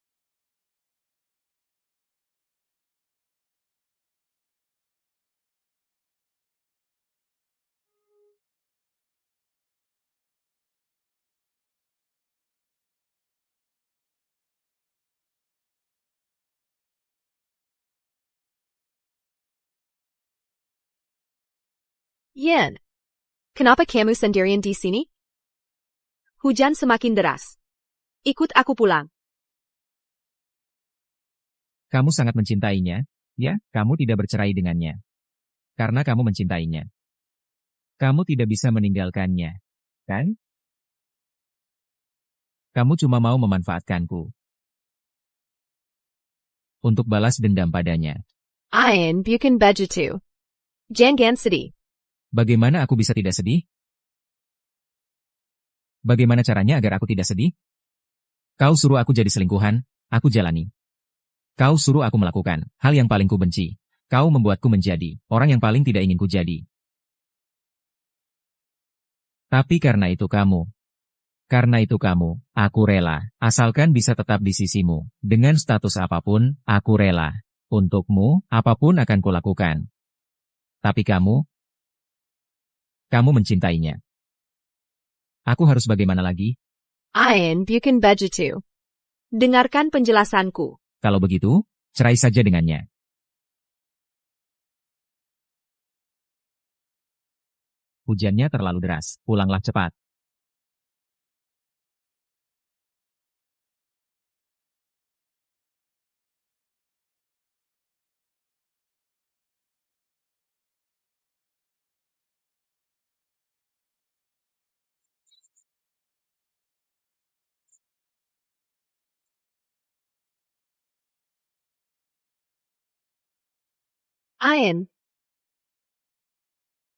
Yan, kenapa kamu sendirian di sini? Hujan semakin deras. Ikut aku pulang.
Kamu sangat mencintainya, ya? Kamu tidak bercerai dengannya. Karena kamu mencintainya. Kamu tidak bisa meninggalkannya, kan? Kamu cuma mau memanfaatkanku. Untuk balas dendam padanya.
Ayan, bukan begitu. Jangan sedih.
Bagaimana aku bisa tidak sedih? Bagaimana caranya agar aku tidak sedih? Kau suruh aku jadi selingkuhan, aku jalani. Kau suruh aku melakukan hal yang paling ku benci. Kau membuatku menjadi orang yang paling tidak ingin ku jadi. Tapi karena itu kamu, aku rela, asalkan bisa tetap di sisimu. Dengan status apapun, aku rela. Untukmu, apapun akan kulakukan. Tapi kamu mencintainya. Aku harus bagaimana lagi?
Ayan, bukan begitu. Dengarkan penjelasanku.
Kalau begitu, cerai saja dengannya. Hujannya terlalu deras, pulanglah cepat.
Ayan.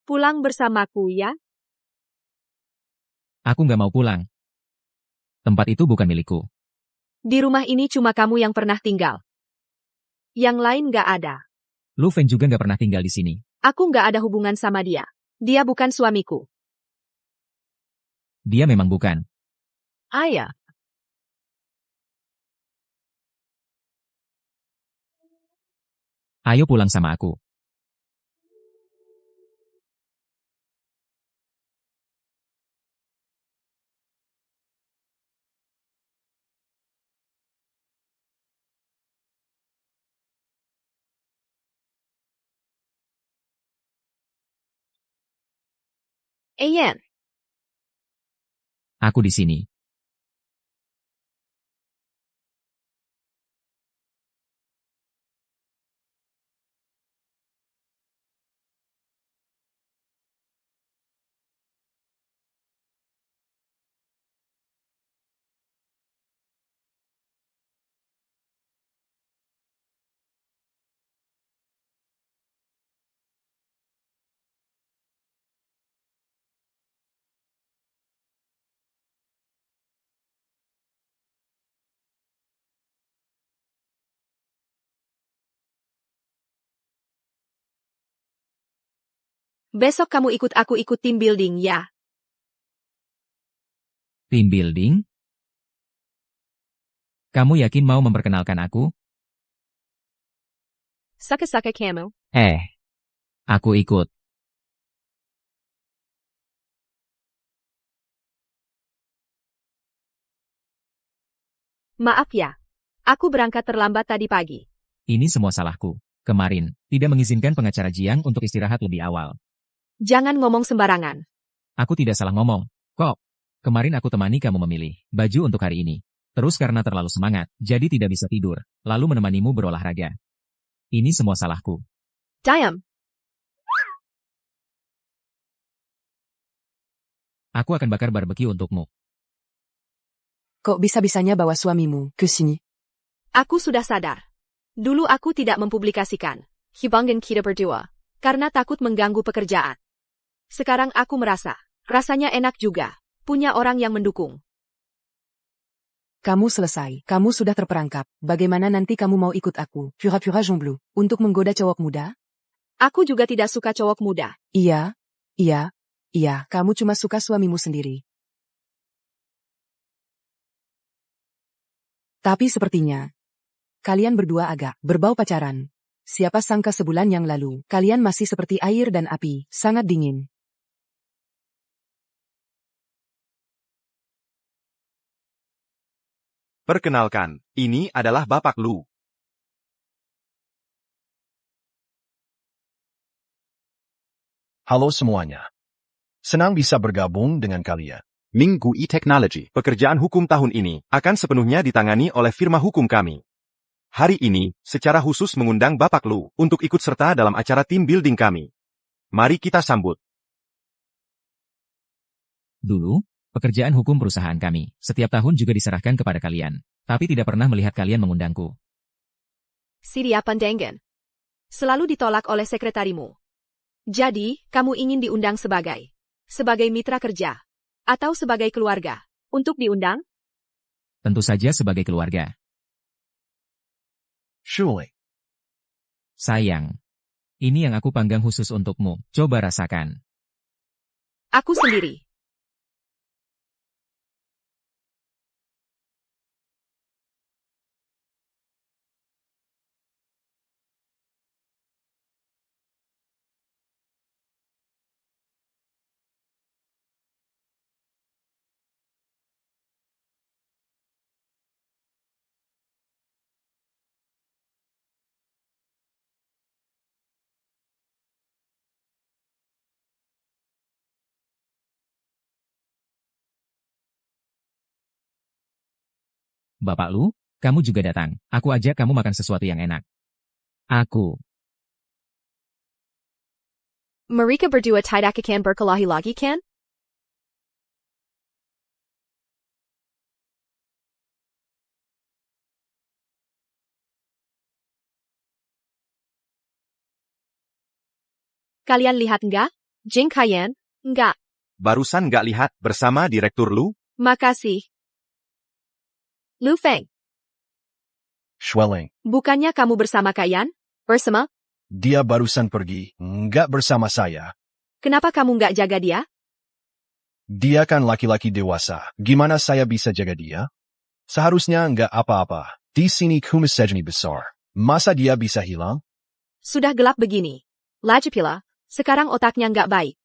Pulang bersamaku ya.
Aku nggak mau pulang. Tempat itu bukan milikku.
Di rumah ini cuma kamu yang pernah tinggal. Yang lain nggak ada.
Lu Fen juga nggak pernah tinggal di sini.
Aku nggak ada hubungan sama dia. Dia bukan suamiku.
Dia memang bukan.
Ayah.
Ayo pulang sama aku.
Ayan.
Aku di sini.
Besok kamu ikut aku ikut team building ya.
Team building? Kamu yakin mau memperkenalkan aku?
Saka-saka kamu.
Aku ikut.
Maaf ya. Aku berangkat terlambat tadi pagi.
Ini semua salahku. Kemarin, tidak mengizinkan pengacara Jiang untuk istirahat lebih awal.
Jangan ngomong sembarangan.
Aku tidak salah ngomong. Kok? Kemarin aku temani kamu memilih baju untuk hari ini. Terus karena terlalu semangat, jadi tidak bisa tidur. Lalu menemanimu berolahraga. Ini semua salahku.
Diam.
Aku akan bakar barbeque untukmu.
Kok bisa-bisanya bawa suamimu ke sini?
Aku sudah sadar. Dulu aku tidak mempublikasikan hubungan kita berdua karena takut mengganggu pekerjaan. Sekarang aku merasa, rasanya enak juga, punya orang yang mendukung.
Kamu selesai. Kamu sudah terperangkap. Bagaimana nanti kamu mau ikut aku, pura-pura jomblo, untuk menggoda cowok muda?
Aku juga tidak suka cowok muda.
Iya, kamu cuma suka suamimu sendiri. Tapi sepertinya, kalian berdua agak berbau pacaran. Siapa sangka sebulan yang lalu, kalian masih seperti air dan api, sangat dingin.
Perkenalkan, ini adalah Bapak Lu.
Halo semuanya. Senang bisa bergabung dengan kalian.
Minggu e-Technology. Pekerjaan hukum tahun ini akan sepenuhnya ditangani oleh firma hukum kami. Hari ini, secara khusus mengundang Bapak Lu untuk ikut serta dalam acara team building kami. Mari kita sambut.
Dulu, pekerjaan hukum perusahaan kami, setiap tahun juga diserahkan kepada kalian. Tapi tidak pernah melihat kalian mengundangku.
Siria Pandangan. Selalu ditolak oleh sekretarimu. Jadi, kamu ingin diundang sebagai mitra kerja, atau sebagai keluarga, untuk diundang?
Tentu saja sebagai keluarga.
Surely.
Sayang. Ini yang aku panggang khusus untukmu, coba rasakan.
Aku sendiri.
Bapak Lu, kamu juga datang. Aku ajak kamu makan sesuatu yang enak. Aku.
Mereka berdua tidak akan berkelahi lagi kan? Kalian lihat enggak? Jing Kaiyan? Enggak.
Barusan nggak lihat bersama Direktur Lu?
Makasih. Lu Feng,
Schwelling.
bukannya kamu bersama Kaiyan? Bersama?
Dia barusan pergi, nggak bersama saya.
Kenapa kamu nggak jaga dia?
Dia kan laki-laki dewasa. Gimana saya bisa jaga dia? Seharusnya nggak apa-apa. Di sini kumis sejeni besar. Masa dia bisa hilang?
Sudah gelap begini. Lagipula, sekarang otaknya nggak baik.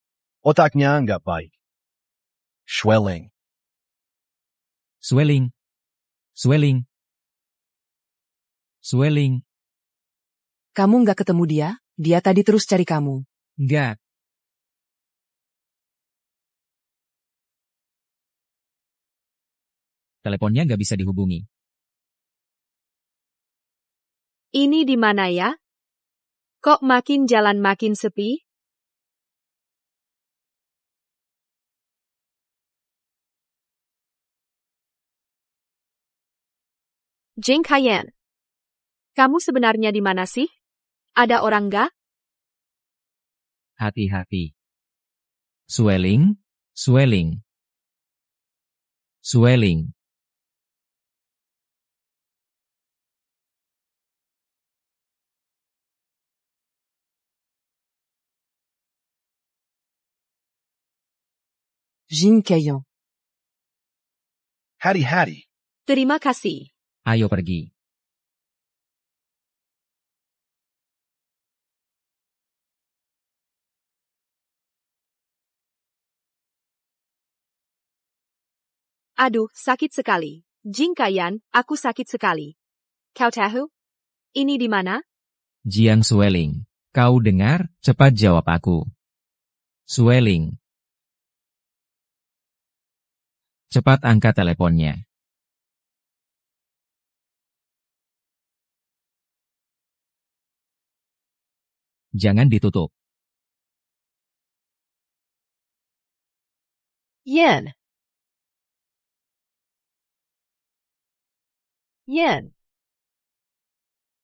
Otaknya nggak baik. Schwelling.
Swelling. Swelling. Swelling.
Kamu nggak ketemu dia? Dia tadi terus cari kamu.
Nggak. Teleponnya nggak bisa dihubungi.
Ini di mana ya? Kok makin jalan makin sepi? Jing Kaiyan, kamu sebenarnya di mana sih? Ada orang nggak?
Hati-hati. Swelling. Swelling. Swelling.
Jin Kaiyan.
Hati-hati.
Terima kasih.
Ayo pergi.
Aduh, sakit sekali. Jing Kaiyan, aku sakit sekali. Kau tahu? Ini di mana?
Jiang Swelling. Kau dengar? Cepat jawab aku. Swelling. Cepat angkat teleponnya. Jangan ditutup.
Yen. Yan.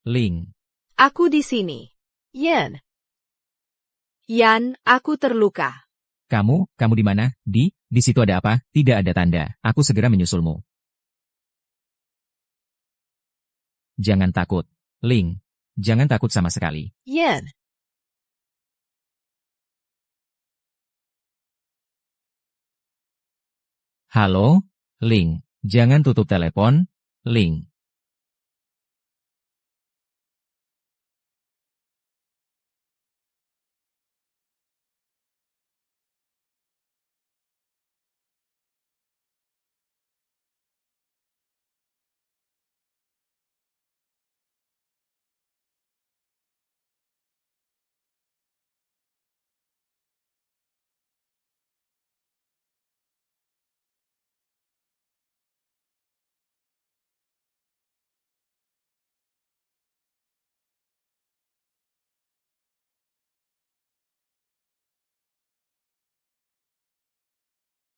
Ling.
Aku di sini. Yan. Yan, aku terluka.
Kamu di mana? Di situ ada apa? Tidak ada tanda. Aku segera menyusulmu. Jangan takut. Ling. Jangan takut sama sekali.
Yan.
Halo, Ling. Jangan tutup telepon, Ling.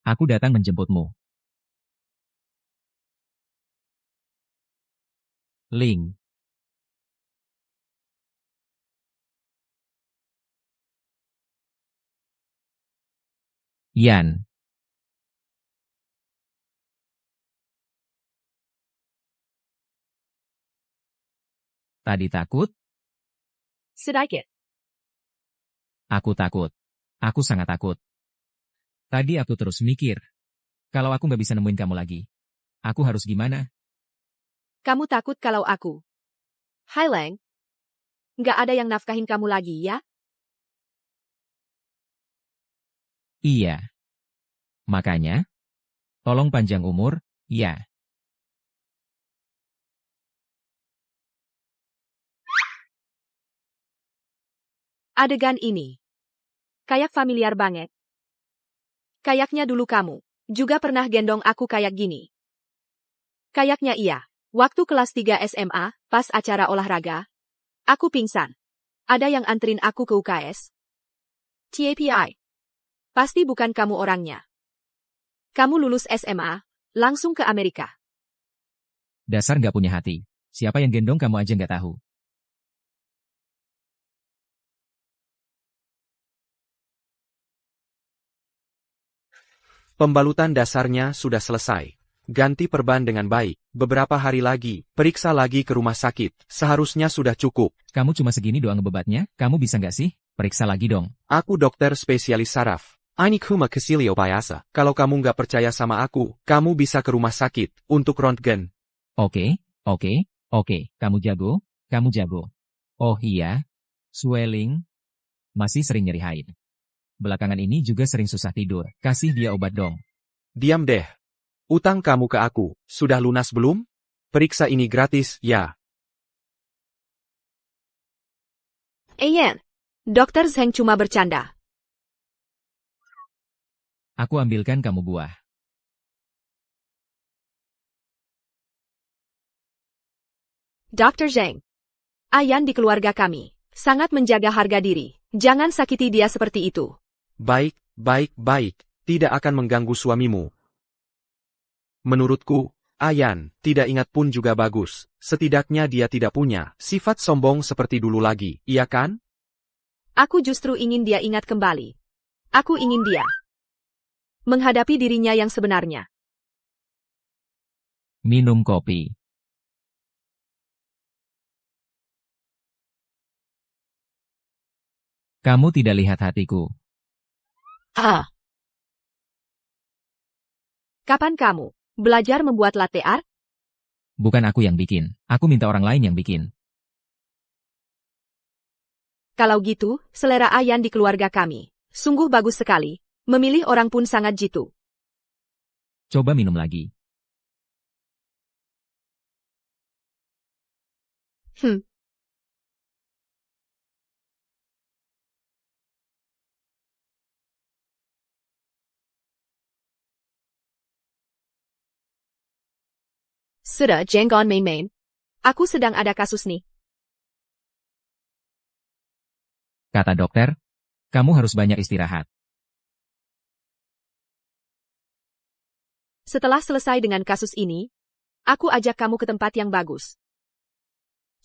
Aku datang menjemputmu. Ling. Yan. Tadi takut?
Sedikit.
Aku takut. Aku sangat takut. Tadi aku terus mikir. Kalau aku nggak bisa nemuin kamu lagi, aku harus gimana?
Kamu takut kalau aku. Hai Leng. Nggak ada yang nafkahin kamu lagi, ya?
Iya. Makanya, tolong panjang umur, ya.
Adegan ini. Kayak familiar banget. Kayaknya dulu kamu juga pernah gendong aku kayak gini. Kayaknya iya. Waktu kelas 3 SMA, pas acara olahraga, aku pingsan. Ada yang anterin aku ke UKS. TAPI. Pasti bukan kamu orangnya. Kamu lulus SMA, langsung ke Amerika.
Dasar nggak punya hati. Siapa yang gendong kamu aja nggak tahu.
Pembalutan dasarnya sudah selesai. Ganti perban dengan baik. Beberapa hari lagi, periksa lagi ke rumah sakit. Seharusnya sudah cukup.
Kamu cuma segini doang ngebebatnya? Kamu bisa nggak sih? Periksa lagi dong.
Aku dokter spesialis saraf. Ini kuma kesilio biasa. Kalau kamu nggak percaya sama aku, kamu bisa ke rumah sakit untuk röntgen.
Oke. Kamu jago. Oh iya. Swelling. Masih sering nyeri haid. Belakangan ini juga sering susah tidur. Kasih dia obat dong.
Diam deh. Utang kamu ke aku, sudah lunas belum? Periksa ini gratis, ya.
Yan. Dokter Zheng cuma bercanda.
Aku ambilkan kamu buah.
Dr. Zheng. Ayan di keluarga kami. Sangat menjaga harga diri. Jangan sakiti dia seperti itu.
Baik. Tidak akan mengganggu suamimu. Menurutku, Ayan, tidak ingat pun juga bagus. Setidaknya dia tidak punya sifat sombong seperti dulu lagi, iya kan?
Aku justru ingin dia ingat kembali. Aku ingin dia menghadapi dirinya yang sebenarnya.
Minum kopi. Kamu tidak lihat hatiku.
Kapan kamu belajar membuat latte art?
Bukan aku yang bikin. Aku minta orang lain yang bikin.
Kalau gitu, selera Ayan di keluarga kami. Sungguh bagus sekali. Memilih orang pun sangat jitu.
Coba minum lagi.
Sudah, jangan main-main. Aku sedang ada kasus nih.
Kata dokter, kamu harus banyak istirahat.
Setelah selesai dengan kasus ini, Aku ajak kamu ke tempat yang bagus.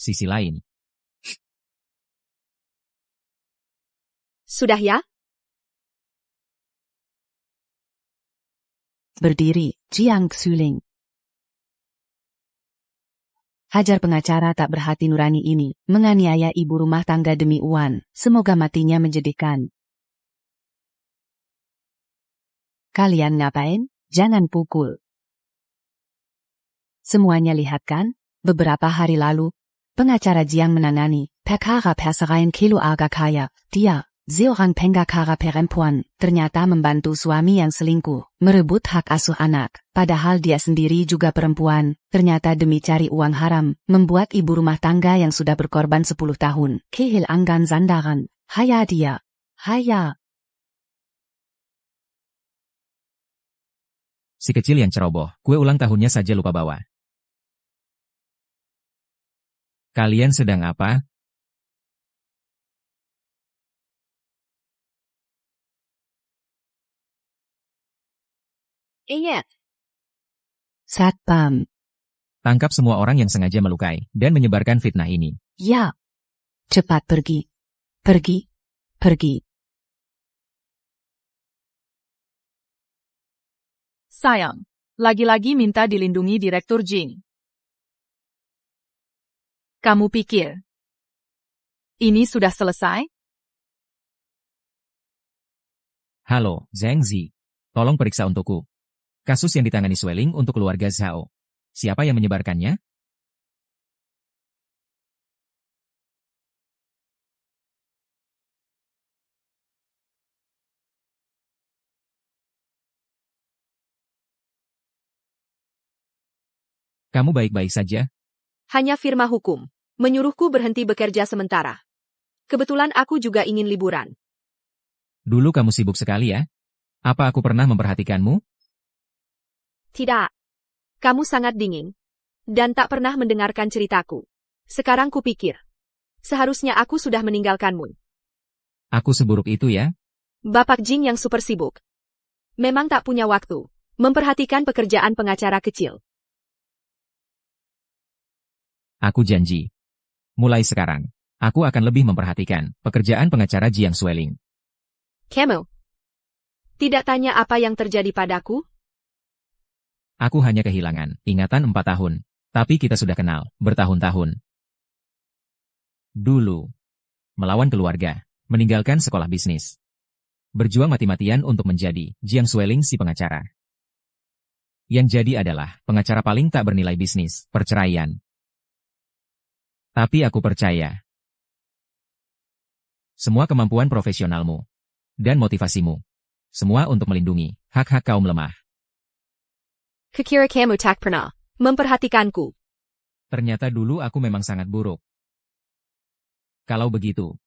Sisi lain.
Sudah ya?
Berdiri, Jiang Xuling. Hajar pengacara tak berhati nurani ini, menganiaya ibu rumah tangga demi uang, semoga matinya menjadikan. Kalian ngapain? Jangan pukul. Semuanya lihat kan? Beberapa hari lalu, pengacara Jiang menangani perkara perceraian keluarga kaya. Dia, seorang pengacara perempuan, ternyata membantu suami yang selingkuh, merebut hak asuh anak, padahal dia sendiri juga perempuan, ternyata demi cari uang haram, membuat ibu rumah tangga yang sudah berkorban 10 tahun, kehilangan sandaran. Haya dia. Haya.
Si kecil yang ceroboh, kue ulang tahunnya saja lupa bawa. Kalian sedang apa?
Ingat.
Satpam.
Tangkap semua orang yang sengaja melukai dan menyebarkan fitnah ini.
Ya. Cepat pergi. Pergi. Pergi.
Sayang, lagi-lagi minta dilindungi Direktur Jing. Kamu pikir ini sudah selesai?
Halo, Zhang Zi. Tolong periksa untukku. Kasus yang ditangani Sweling untuk keluarga Zhao. Siapa yang menyebarkannya? Kamu baik-baik saja?
Hanya firma hukum. Menyuruhku berhenti bekerja sementara. Kebetulan aku juga ingin liburan.
Dulu kamu sibuk sekali ya? Apa aku pernah memperhatikanmu?
Tidak. Kamu sangat dingin. Dan tak pernah mendengarkan ceritaku. Sekarang kupikir. Seharusnya aku sudah meninggalkanmu.
Aku seburuk itu ya?
Bapak Jing yang super sibuk. Memang tak punya waktu. Memperhatikan pekerjaan pengacara kecil.
Aku janji. Mulai sekarang, aku akan lebih memperhatikan pekerjaan pengacara Jiang Sweling.
Kamu. Tidak tanya apa yang terjadi padaku?
Aku hanya kehilangan ingatan 4 tahun. Tapi kita sudah kenal bertahun-tahun. Dulu. Melawan keluarga. Meninggalkan sekolah bisnis. Berjuang mati-matian untuk menjadi Jiang Sweling si pengacara. Yang jadi adalah pengacara paling tak bernilai bisnis, perceraian. Tapi aku percaya. Semua kemampuan profesionalmu. Dan motivasimu. Semua untuk melindungi hak-hak kaum lemah.
Kukira kamu tak pernah memperhatikanku.
Ternyata dulu aku memang sangat buruk. Kalau begitu,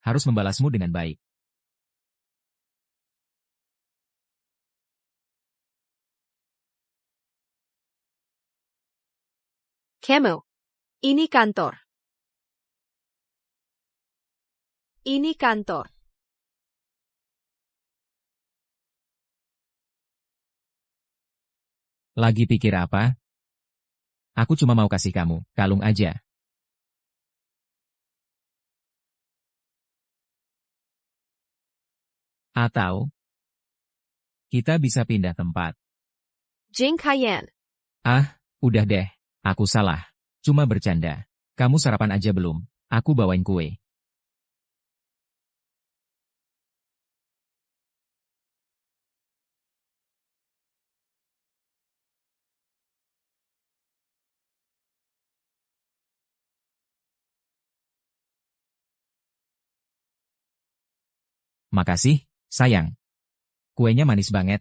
harus membalasmu dengan baik.
Kamu. Ini kantor. Ini kantor.
Lagi pikir apa? Aku cuma mau kasih kamu kalung aja. Atau kita bisa pindah tempat.
Jing Kaiyan.
Ah, udah deh. Aku salah. Cuma bercanda. Kamu sarapan aja belum? Aku bawain kue. Makasih, sayang. Kuenya manis banget.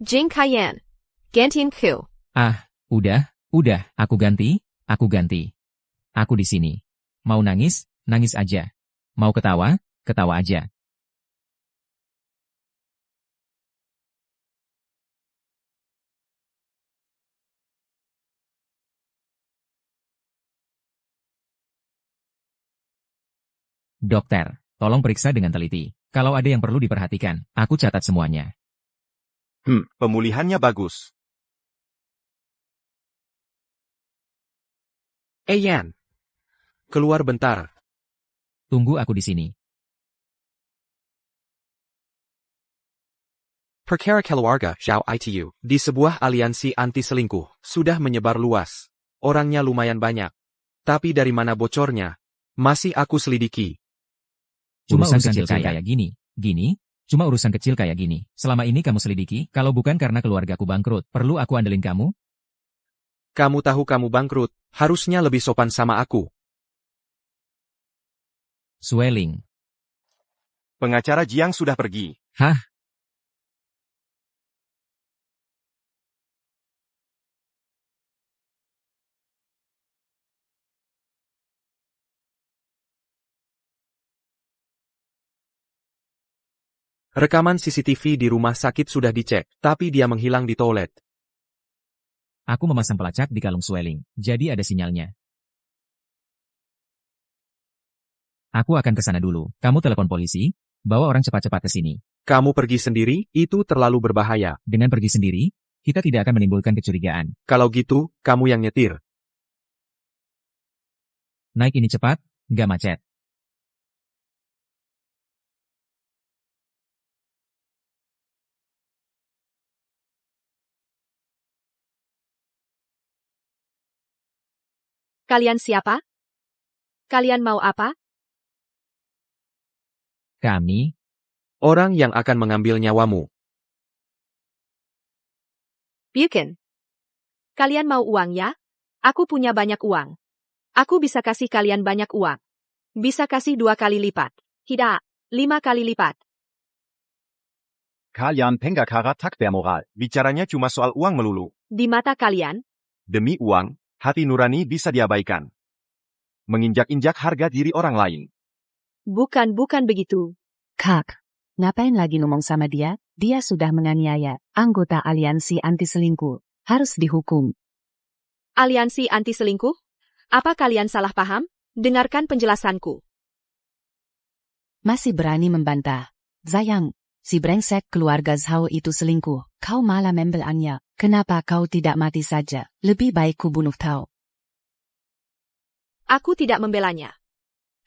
Jing Kaiyan. Gantian ku.
Ah, udah, aku ganti. Aku di sini. Mau nangis, nangis aja. Mau ketawa, ketawa aja. Dokter, tolong periksa dengan teliti. Kalau ada yang perlu diperhatikan, aku catat semuanya.
Pemulihannya bagus.
Ayan. Keluar bentar.
Tunggu aku di sini.
Perkara keluarga Xiao ITU di sebuah aliansi anti-selingkuh sudah menyebar luas. Orangnya lumayan banyak. Tapi dari mana bocornya? Masih aku selidiki.
Cuma
Urusan
urusan kecil
kecil
kayak gini. Cuma urusan kecil kayak gini. Selama ini kamu selidiki, kalau bukan karena keluargaku bangkrut, perlu aku andelin kamu?
Kamu tahu kamu bangkrut, harusnya lebih sopan sama aku.
Sueling.
Pengacara Jiang sudah pergi.
Hah?
Rekaman CCTV di rumah sakit sudah dicek, tapi dia menghilang di toilet.
Aku memasang pelacak di kalung Sueling, jadi ada sinyalnya. Aku akan ke sana dulu. Kamu telepon polisi, bawa orang cepat-cepat ke sini.
Kamu pergi sendiri, itu terlalu berbahaya.
Dengan pergi sendiri, kita tidak akan menimbulkan kecurigaan.
Kalau gitu, kamu yang nyetir.
Naik ini cepat, nggak macet.
Kalian siapa? Kalian mau apa?
Kami,
Orang yang akan mengambil nyawamu.
Bukan. Kalian mau uang ya? Aku punya banyak uang. Aku bisa kasih kalian banyak uang. Bisa kasih 2 kali lipat. Tidak, 5 kali lipat.
Kalian penggakara tak bermoral. Bicaranya cuma soal uang melulu.
Di mata kalian,
Demi uang, hati nurani bisa diabaikan. Menginjak-injak harga diri orang lain.
bukan begitu.
Kak, ngapain lagi ngomong sama dia? Dia sudah menganiaya anggota aliansi anti selingkuh. Harus dihukum.
Aliansi anti selingkuh? Apa kalian salah paham? Dengarkan penjelasanku.
Masih berani membantah. Zayang, si brengsek keluarga Zhao itu selingkuh. Kau malah membelannya. Kenapa kau tidak mati saja? Lebih baik ku bunuh kau.
Aku tidak membelanya.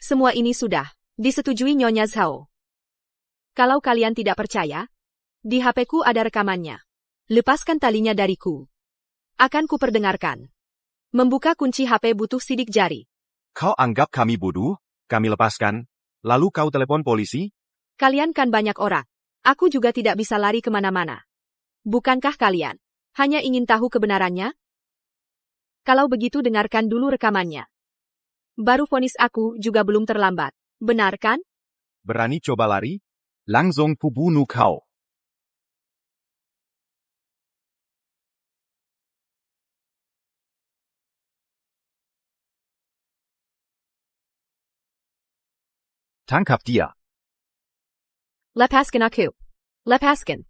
Semua ini sudah disetujui Nyonya Zhao. Kalau kalian tidak percaya, di HP-ku ada rekamannya. Lepaskan talinya dariku. Akan ku perdengarkan. Membuka kunci HP butuh sidik jari.
Kau anggap kami bodoh? Kami lepaskan. Lalu kau telepon polisi?
Kalian kan banyak orang. Aku juga tidak bisa lari kemana-mana. Bukankah kalian hanya ingin tahu kebenarannya? Kalau begitu dengarkan dulu rekamannya. Baru vonis aku juga belum terlambat. Benar kan?
Berani coba lari? Langsung ku bunuh kau. Tangkap dia.
Lepaskan aku. Lepaskan.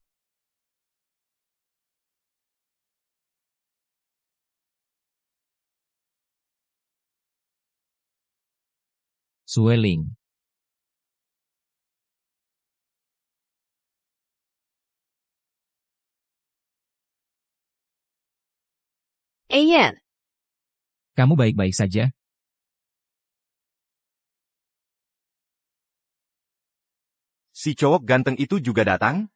Sueling.
Ayan.
Kamu baik-baik saja?
Si cowok ganteng itu juga datang?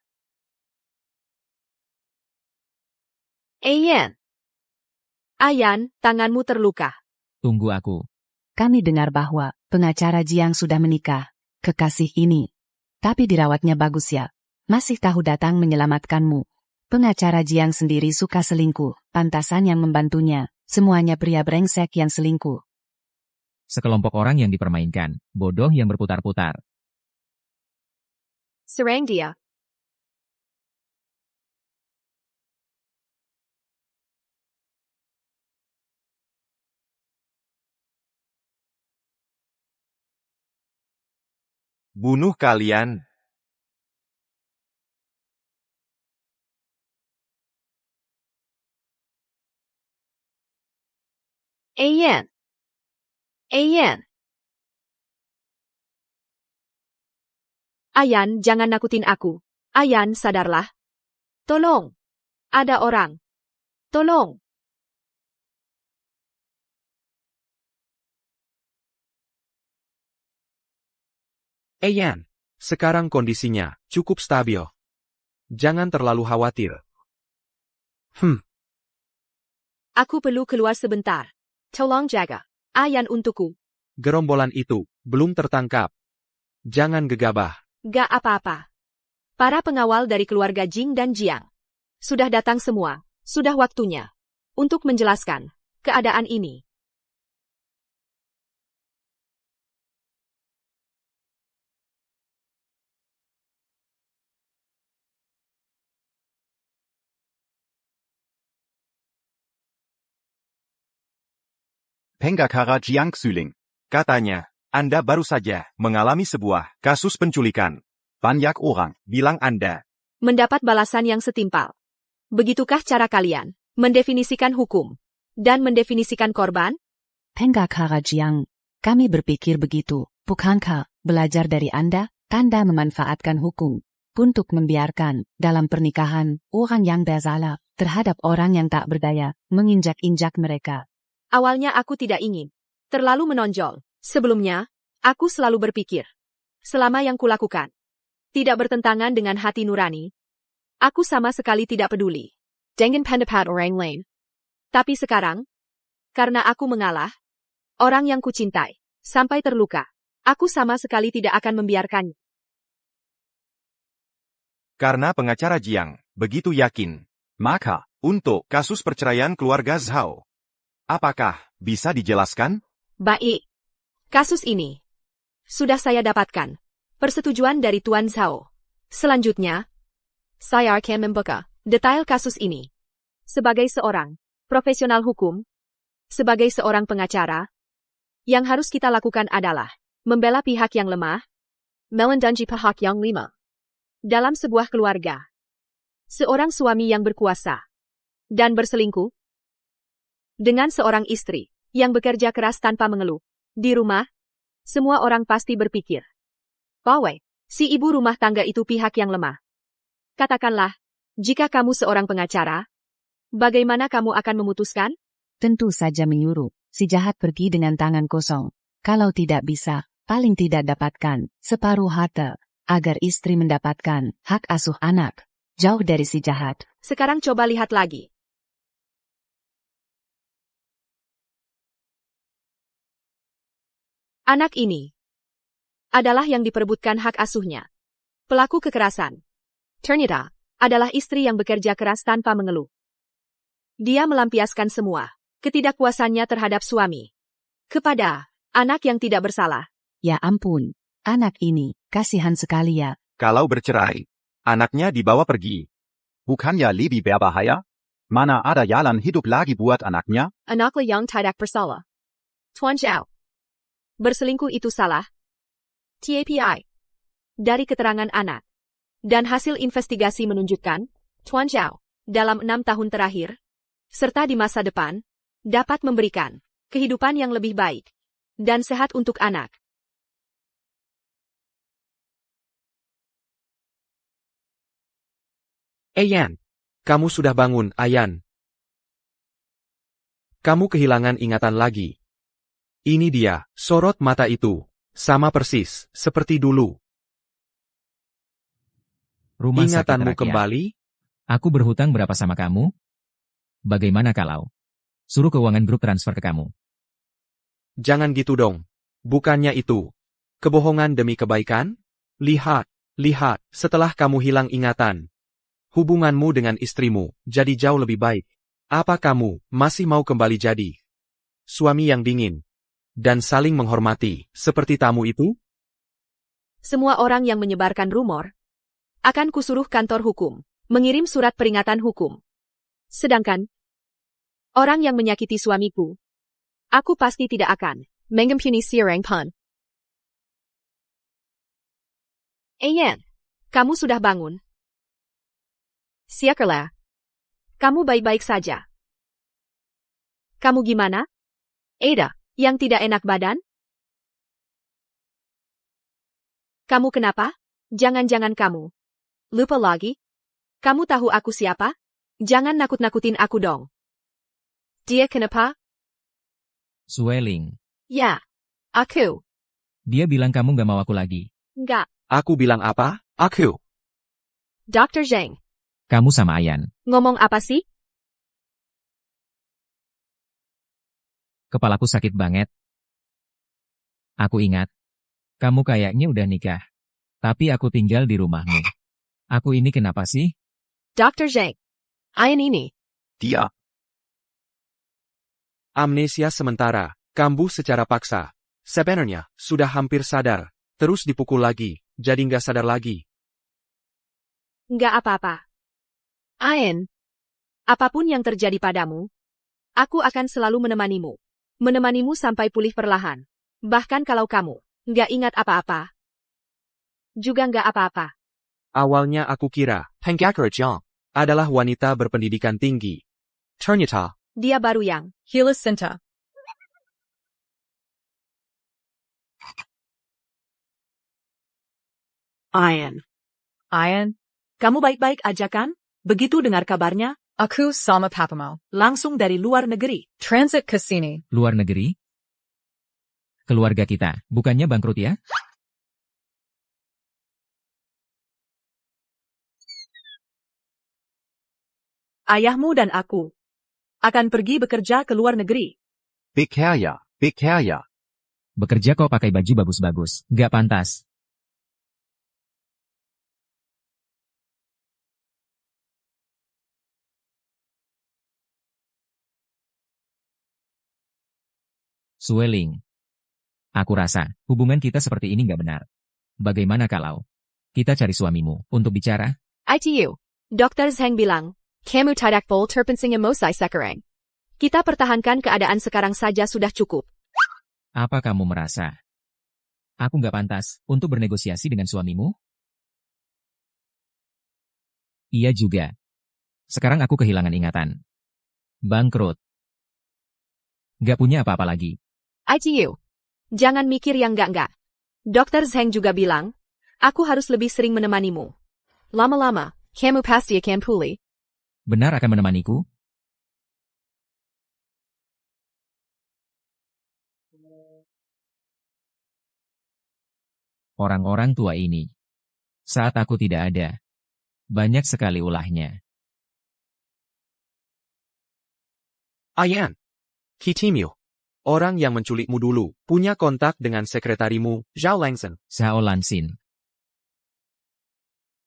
Ayan. Ayan, tanganmu terluka.
Tunggu aku.
Kami dengar bahwa pengacara Jiang sudah menikah. Kekasih ini. Tapi dirawatnya bagus ya. Masih tahu datang menyelamatkanmu. Pengacara Jiang sendiri suka selingkuh. Pantasan yang membantunya. Semuanya pria brengsek yang selingkuh.
Sekelompok orang yang dipermainkan. Bodoh yang berputar-putar.
Serang dia.
Bunuh kalian.
Ayan. Ayan. Ayan, jangan nakutin aku. Ayan, sadarlah. Tolong. Ada orang. Tolong.
Ayan, sekarang kondisinya cukup stabil. Jangan terlalu khawatir.
Aku perlu keluar sebentar. Tolong jaga Ayan untukku.
Gerombolan itu belum tertangkap. Jangan gegabah.
Gak apa-apa. Para pengawal dari keluarga Jing dan Jiang sudah datang semua. Sudah waktunya untuk menjelaskan keadaan ini.
Penggakara Jiang Xuling. Katanya, Anda baru saja mengalami sebuah kasus penculikan. Banyak orang bilang Anda
Mendapat balasan yang setimpal. Begitukah cara kalian mendefinisikan hukum dan mendefinisikan korban?
Penggakara Jiang, kami berpikir begitu. Bukankah belajar dari Anda, tanda memanfaatkan hukum untuk membiarkan dalam pernikahan orang yang bersalah terhadap orang yang tak berdaya menginjak-injak mereka?
Awalnya aku tidak ingin terlalu menonjol. Sebelumnya, aku selalu berpikir, selama yang kulakukan tidak bertentangan dengan hati nurani, aku sama sekali tidak peduli dengan pendapat orang lain. Tapi sekarang, karena aku mengalah, orang yang kucintai sampai terluka, aku sama sekali tidak akan membiarkannya.
karena pengacara Jiang begitu yakin. Maka, untuk kasus perceraian keluarga Zhao, apakah bisa dijelaskan?
Baik. Kasus ini sudah saya dapatkan persetujuan dari Tuan Zhao. Selanjutnya, saya akan membuka detail kasus ini. Sebagai seorang profesional hukum, sebagai seorang pengacara, yang harus kita lakukan adalah membela pihak yang lemah, melindungi pihak yang lemah. Dalam sebuah keluarga, seorang suami yang berkuasa dan berselingkuh dengan seorang istri yang bekerja keras tanpa mengeluh. Di rumah, semua orang pasti berpikir bahwa si ibu rumah tangga itu pihak yang lemah. Katakanlah, jika kamu seorang pengacara, bagaimana kamu akan memutuskan?
Tentu saja menyuruh si jahat pergi dengan tangan kosong. Kalau tidak bisa, paling tidak dapatkan separuh harta, agar istri mendapatkan hak asuh anak. Jauh dari si jahat.
Sekarang coba lihat lagi. Anak ini adalah yang diperebutkan hak asuhnya. Pelaku kekerasan, ternyata, adalah istri yang bekerja keras tanpa mengeluh. Dia melampiaskan semua ketidakpuasannya terhadap suami kepada anak yang tidak bersalah.
Ya ampun, anak ini, kasihan sekali ya.
Kalau bercerai, anaknya dibawa pergi. Bukannya lebih berbahaya? Mana ada jalan hidup lagi buat anaknya?
Anaklah yang tidak bersalah. Tuan Zhao, berselingkuh itu salah? TAPI. Dari keterangan anak dan hasil investigasi menunjukkan, Tuan Zhao, dalam 6 tahun terakhir, serta di masa depan, dapat memberikan kehidupan yang lebih baik dan sehat untuk anak.
Ayan, kamu sudah bangun, Ayan. Kamu kehilangan ingatan lagi. Ini dia, sorot mata itu. Sama persis, seperti dulu.
Rumah sakit
Ingatanmu
rakyat.
kembali?
Aku berhutang berapa sama kamu? Bagaimana kalau suruh keuangan grup transfer ke kamu?
Jangan gitu dong. Bukannya itu kebohongan demi kebaikan? Lihat, setelah kamu hilang ingatan, hubunganmu dengan istrimu jadi jauh lebih baik. Apa kamu masih mau kembali jadi suami yang dingin dan saling menghormati seperti tamu itu?
Semua orang yang menyebarkan rumor akan kusuruh kantor hukum mengirim surat peringatan hukum. Sedangkan orang yang menyakiti suamiku, aku pasti tidak akan mengampuni si orang pun. Ayan, kamu sudah bangun. Syukurlah. Kamu baik-baik saja. Kamu gimana? Ada yang tidak enak badan? Kamu kenapa? Jangan-jangan kamu lupa lagi? Kamu tahu aku siapa? Jangan nakut-nakutin aku dong. Dia kenapa?
Swelling.
Ya, aku.
Dia bilang kamu gak mau aku lagi.
Enggak.
Aku bilang apa? Aku.
Dr. Zhang,
Kamu sama Ayan.
ngomong apa sih?
Kepalaku sakit banget. Aku ingat. Kamu kayaknya udah nikah. Tapi aku tinggal di rumahmu. Aku ini kenapa sih?
Dr. Zhang, Ayan ini.
Dia.
Amnesia sementara, kambuh secara paksa. Sebenarnya, sudah hampir sadar. Terus dipukul lagi, jadi nggak sadar lagi.
Enggak apa-apa. Ayan, apapun yang terjadi padamu, aku akan selalu menemanimu. Menemanimu sampai pulih perlahan. Bahkan kalau kamu nggak ingat apa-apa, juga nggak apa-apa.
Awalnya aku kira, Peng Jiang adalah wanita berpendidikan tinggi. Ternyata,
Dia baru yang
Helicinta.
Ayan, kamu baik-baik aja kan? Begitu dengar kabarnya,
Aku sama papamu.
langsung dari luar negeri.
Transit ke sini.
Luar negeri? Keluarga kita, bukannya bangkrut ya?
Ayahmu dan aku akan pergi bekerja ke luar negeri.
Bekerja.
Bekerja kok pakai baju bagus-bagus. Nggak pantas. Swelling. Aku rasa, hubungan kita seperti ini nggak benar. Bagaimana kalau kita cari suamimu untuk bicara?
ITU. Dr. Zhang bilang, kamu tidak boleh terpenting emosi sekarang. Kita pertahankan keadaan sekarang saja sudah cukup.
Apa kamu merasa aku nggak pantas untuk bernegosiasi dengan suamimu? Iya juga. Sekarang aku kehilangan ingatan. Bangkrut. Nggak punya apa-apa lagi.
ITU. Jangan mikir yang enggak-enggak. Dr. Zhang juga bilang, aku harus lebih sering menemanimu. Lama-lama, kamu pasti akan pulih.
Benar akan menemaniku? Orang-orang tua ini. Saat aku tidak ada. Banyak sekali ulahnya.
Ayan. Kitimiu. Orang yang menculikmu dulu, punya kontak dengan sekretarimu, Zhao Langzhen.
Zhao Lansin.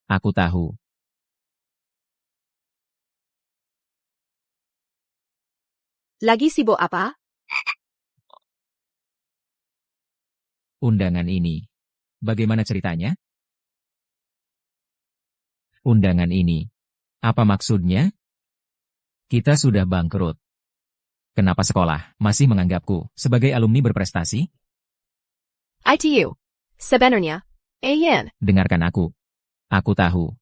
Aku tahu.
Lagi sibuk apa?
Undangan ini. Bagaimana ceritanya? Undangan ini. Apa maksudnya? Kita sudah bangkrut. Kenapa sekolah masih menganggapku sebagai alumni berprestasi?
ITU. Sebenarnya, Ayan.
Dengarkan aku. Aku tahu.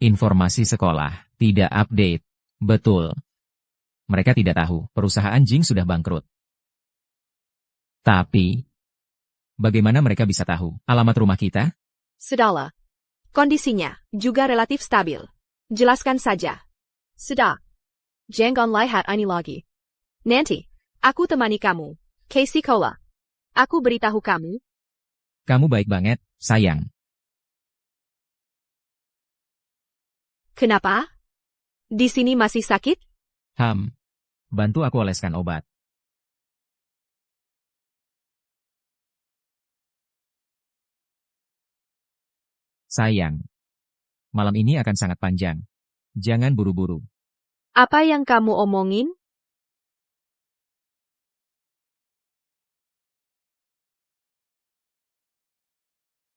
Informasi sekolah tidak update. Betul. Mereka tidak tahu perusahaan Jing sudah bangkrut. Tapi, bagaimana mereka bisa tahu alamat rumah kita?
Sudahlah. Kondisinya juga relatif stabil. Jelaskan saja. Sudah. Jangan lihat ini lagi. Nanti, aku temani kamu. Casey Cola. Aku beritahu kamu.
Kamu baik banget, sayang.
Kenapa? Di sini masih sakit?
Bantu aku oleskan obat. Sayang. Malam ini akan sangat panjang. Jangan buru-buru.
Apa yang kamu omongin?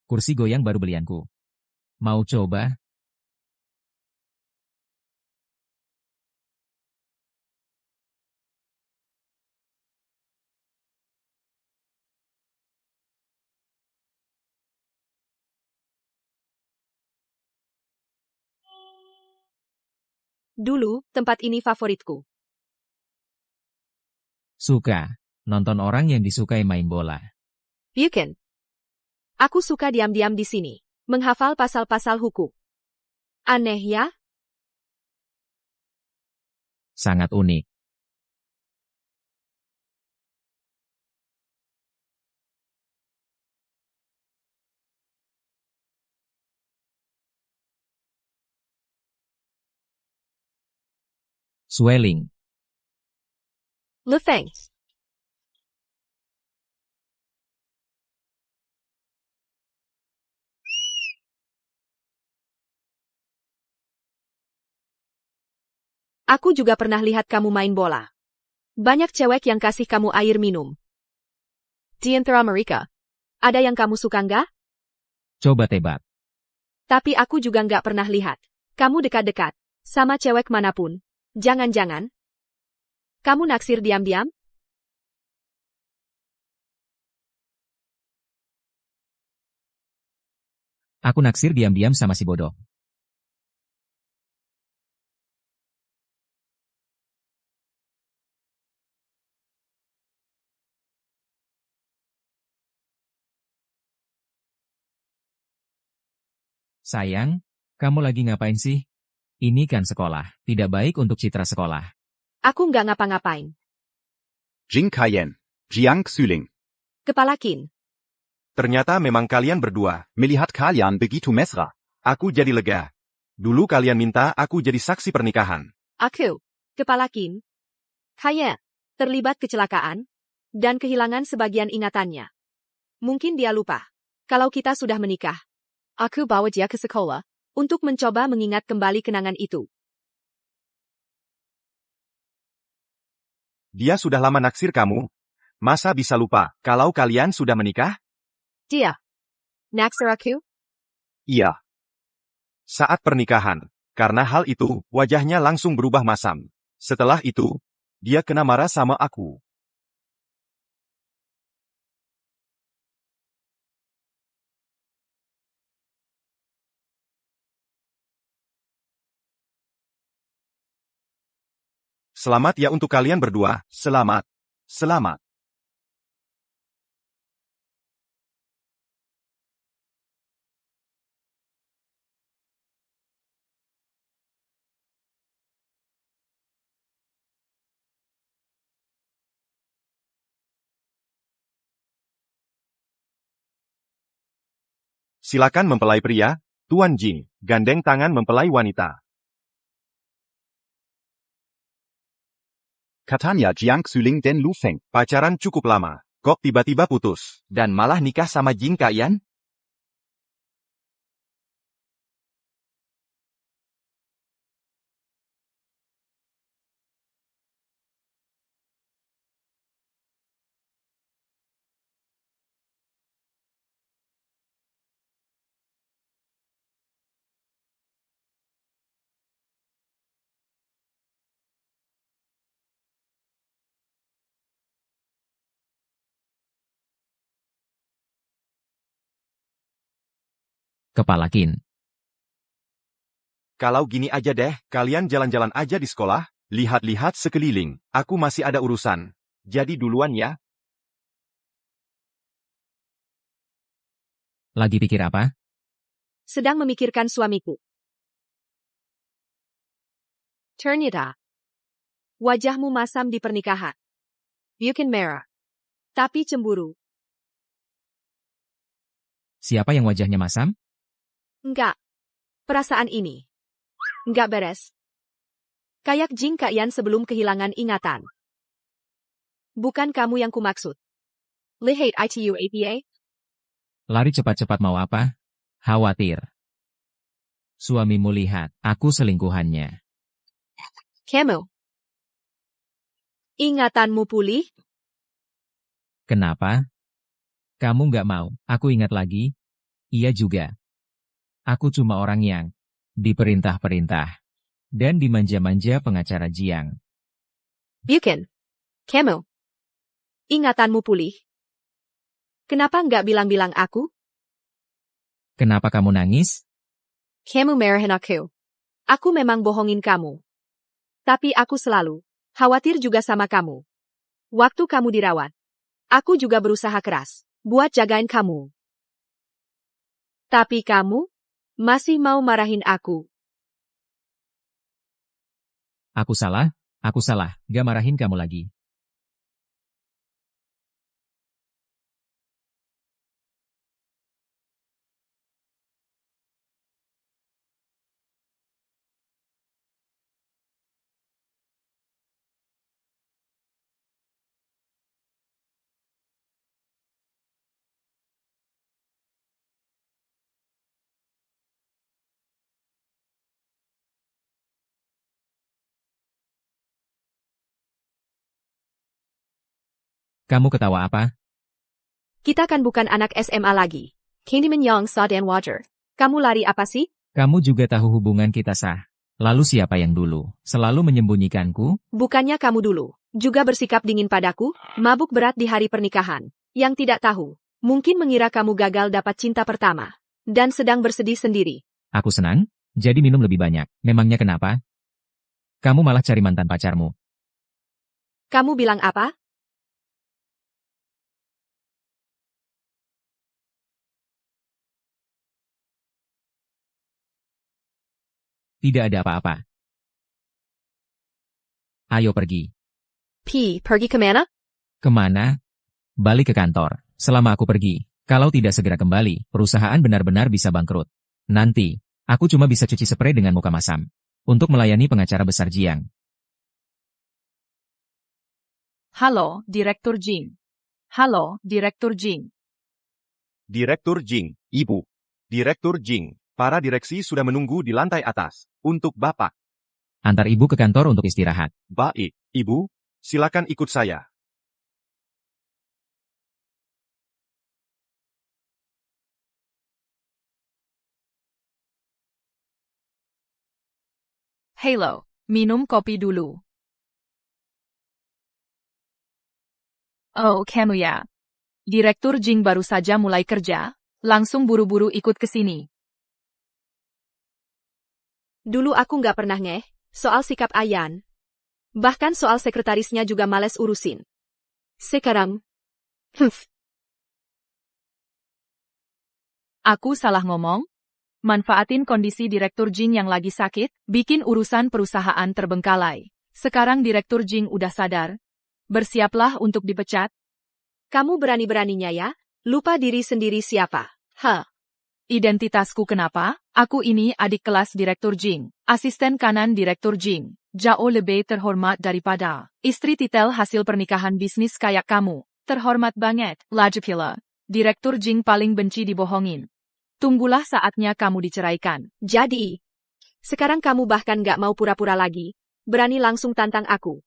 Kursi goyang baru belianku. Mau coba?
Dulu, tempat ini favoritku.
Suka. Nonton orang yang disukai main bola.
Bukan. Aku suka diam-diam di sini. Menghafal pasal-pasal hukum. Aneh ya?
Sangat unik. Swelling.
Lu Feng. Aku juga pernah lihat kamu main bola. Banyak cewek yang kasih kamu air minum. Di antara mereka, ada yang kamu suka nggak?
Coba tebak.
Tapi aku juga nggak pernah lihat kamu dekat-dekat sama cewek manapun. Jangan-jangan kamu naksir diam-diam?
Aku naksir diam-diam sama si bodoh. Sayang, kamu lagi ngapain sih? Ini kan sekolah, tidak baik untuk citra sekolah.
Aku nggak ngapa-ngapain.
Jing Kaiyan, Jiang Xuling.
Kepala Kin.
Ternyata memang kalian berdua. Melihat kalian begitu mesra, aku jadi lega. Dulu kalian minta aku jadi saksi pernikahan.
Aku, Kepala Kin. Kaya, terlibat kecelakaan, dan kehilangan sebagian ingatannya. Mungkin dia lupa kalau kita sudah menikah. Aku bawa dia ke sekolah untuk mencoba mengingat kembali kenangan itu.
Dia sudah lama naksir kamu. Masa bisa lupa kalau kalian sudah menikah?
Dia naksir aku?
Iya. Saat pernikahan, karena hal itu, wajahnya langsung berubah masam. Setelah itu, dia kena marah sama aku. Selamat ya untuk kalian berdua. Selamat. Selamat. Silakan mempelai pria, Tuan Jing, gandeng tangan mempelai wanita. Katanya Jiang Xuling dan Lu Feng, pacaran cukup lama. Kok tiba-tiba putus, dan malah nikah sama Jing Kaiyan?
Kepala Kin.
Kalau gini aja deh, kalian jalan-jalan aja di sekolah, lihat-lihat sekeliling. Aku masih ada urusan. Jadi duluan ya.
Lagi pikir apa?
Sedang memikirkan suamiku. Ternyata, wajahmu masam di pernikahan. Bukan merah, tapi cemburu.
Siapa yang wajahnya masam?
Enggak. Perasaan ini enggak beres. Kayak Jing Kaiyan sebelum kehilangan ingatan. Bukan kamu yang kumaksud. Lihat itu apa?
Lari cepat-cepat mau apa? Khawatir. Suamimu lihat, aku selingkuhannya.
Kamu. Ingatanmu pulih?
Kenapa? Kamu nggak mau, aku ingat lagi. Iya juga. Aku cuma orang yang diperintah-perintah dan dimanja-manja pengacara Jiang.
Bukan. Kamu. Ingatanmu pulih? Kenapa nggak bilang-bilang aku?
Kenapa kamu nangis?
Kamu marahin aku. Aku memang bohongin kamu. Tapi aku selalu khawatir juga sama kamu. Waktu kamu dirawat, aku juga berusaha keras buat jagain kamu. Tapi kamu masih mau marahin aku.
Aku salah, gak marahin kamu lagi. Kamu ketawa apa?
Kita kan bukan anak SMA lagi. Candyman Yang Sa dan Wager. Kamu lari apa sih?
Kamu juga tahu hubungan kita sah. Lalu siapa yang dulu selalu menyembunyikanku?
Bukannya kamu dulu juga bersikap dingin padaku, mabuk berat di hari pernikahan. Yang tidak tahu, mungkin mengira kamu gagal dapat cinta pertama. Dan sedang bersedih sendiri.
Aku senang, jadi minum lebih banyak. Memangnya kenapa? Kamu malah cari mantan pacarmu.
Kamu bilang apa?
Tidak ada apa-apa. Ayo pergi.
Pergi kemana?
Kemana? Balik ke kantor. Selama aku pergi, kalau tidak segera kembali, perusahaan benar-benar bisa bangkrut. Nanti, aku cuma bisa cuci spray dengan muka masam. Untuk melayani pengacara besar Jiang.
Halo, Direktur Jing. Halo, Direktur Jing.
Direktur Jing, Ibu. Direktur Jing, para direksi sudah menunggu di lantai atas. Untuk Bapak.
Antar ibu ke kantor untuk istirahat.
Baik, Ibu. Silakan ikut saya.
Halo, minum kopi dulu. Oh, kamu ya. Direktur Jing baru saja mulai kerja, langsung buru-buru ikut ke sini.
Dulu aku nggak pernah ngeh soal sikap Ayan. Bahkan soal sekretarisnya juga males urusin. Sekarang,
Aku salah ngomong? Manfaatin kondisi Direktur Jing yang lagi sakit, bikin urusan perusahaan terbengkalai. Sekarang Direktur Jing udah sadar. Bersiaplah untuk dipecat.
Kamu berani-beraninya ya? Lupa diri sendiri siapa?
Identitasku kenapa? Aku ini adik kelas Direktur Jing, asisten kanan Direktur Jing. Jauh lebih terhormat daripada istri titel hasil pernikahan bisnis kayak kamu. Terhormat banget, Lajapila. Direktur Jing paling benci dibohongin. Tunggulah saatnya kamu diceraikan.
Jadi, sekarang kamu bahkan nggak mau pura-pura lagi. Berani langsung tantang aku.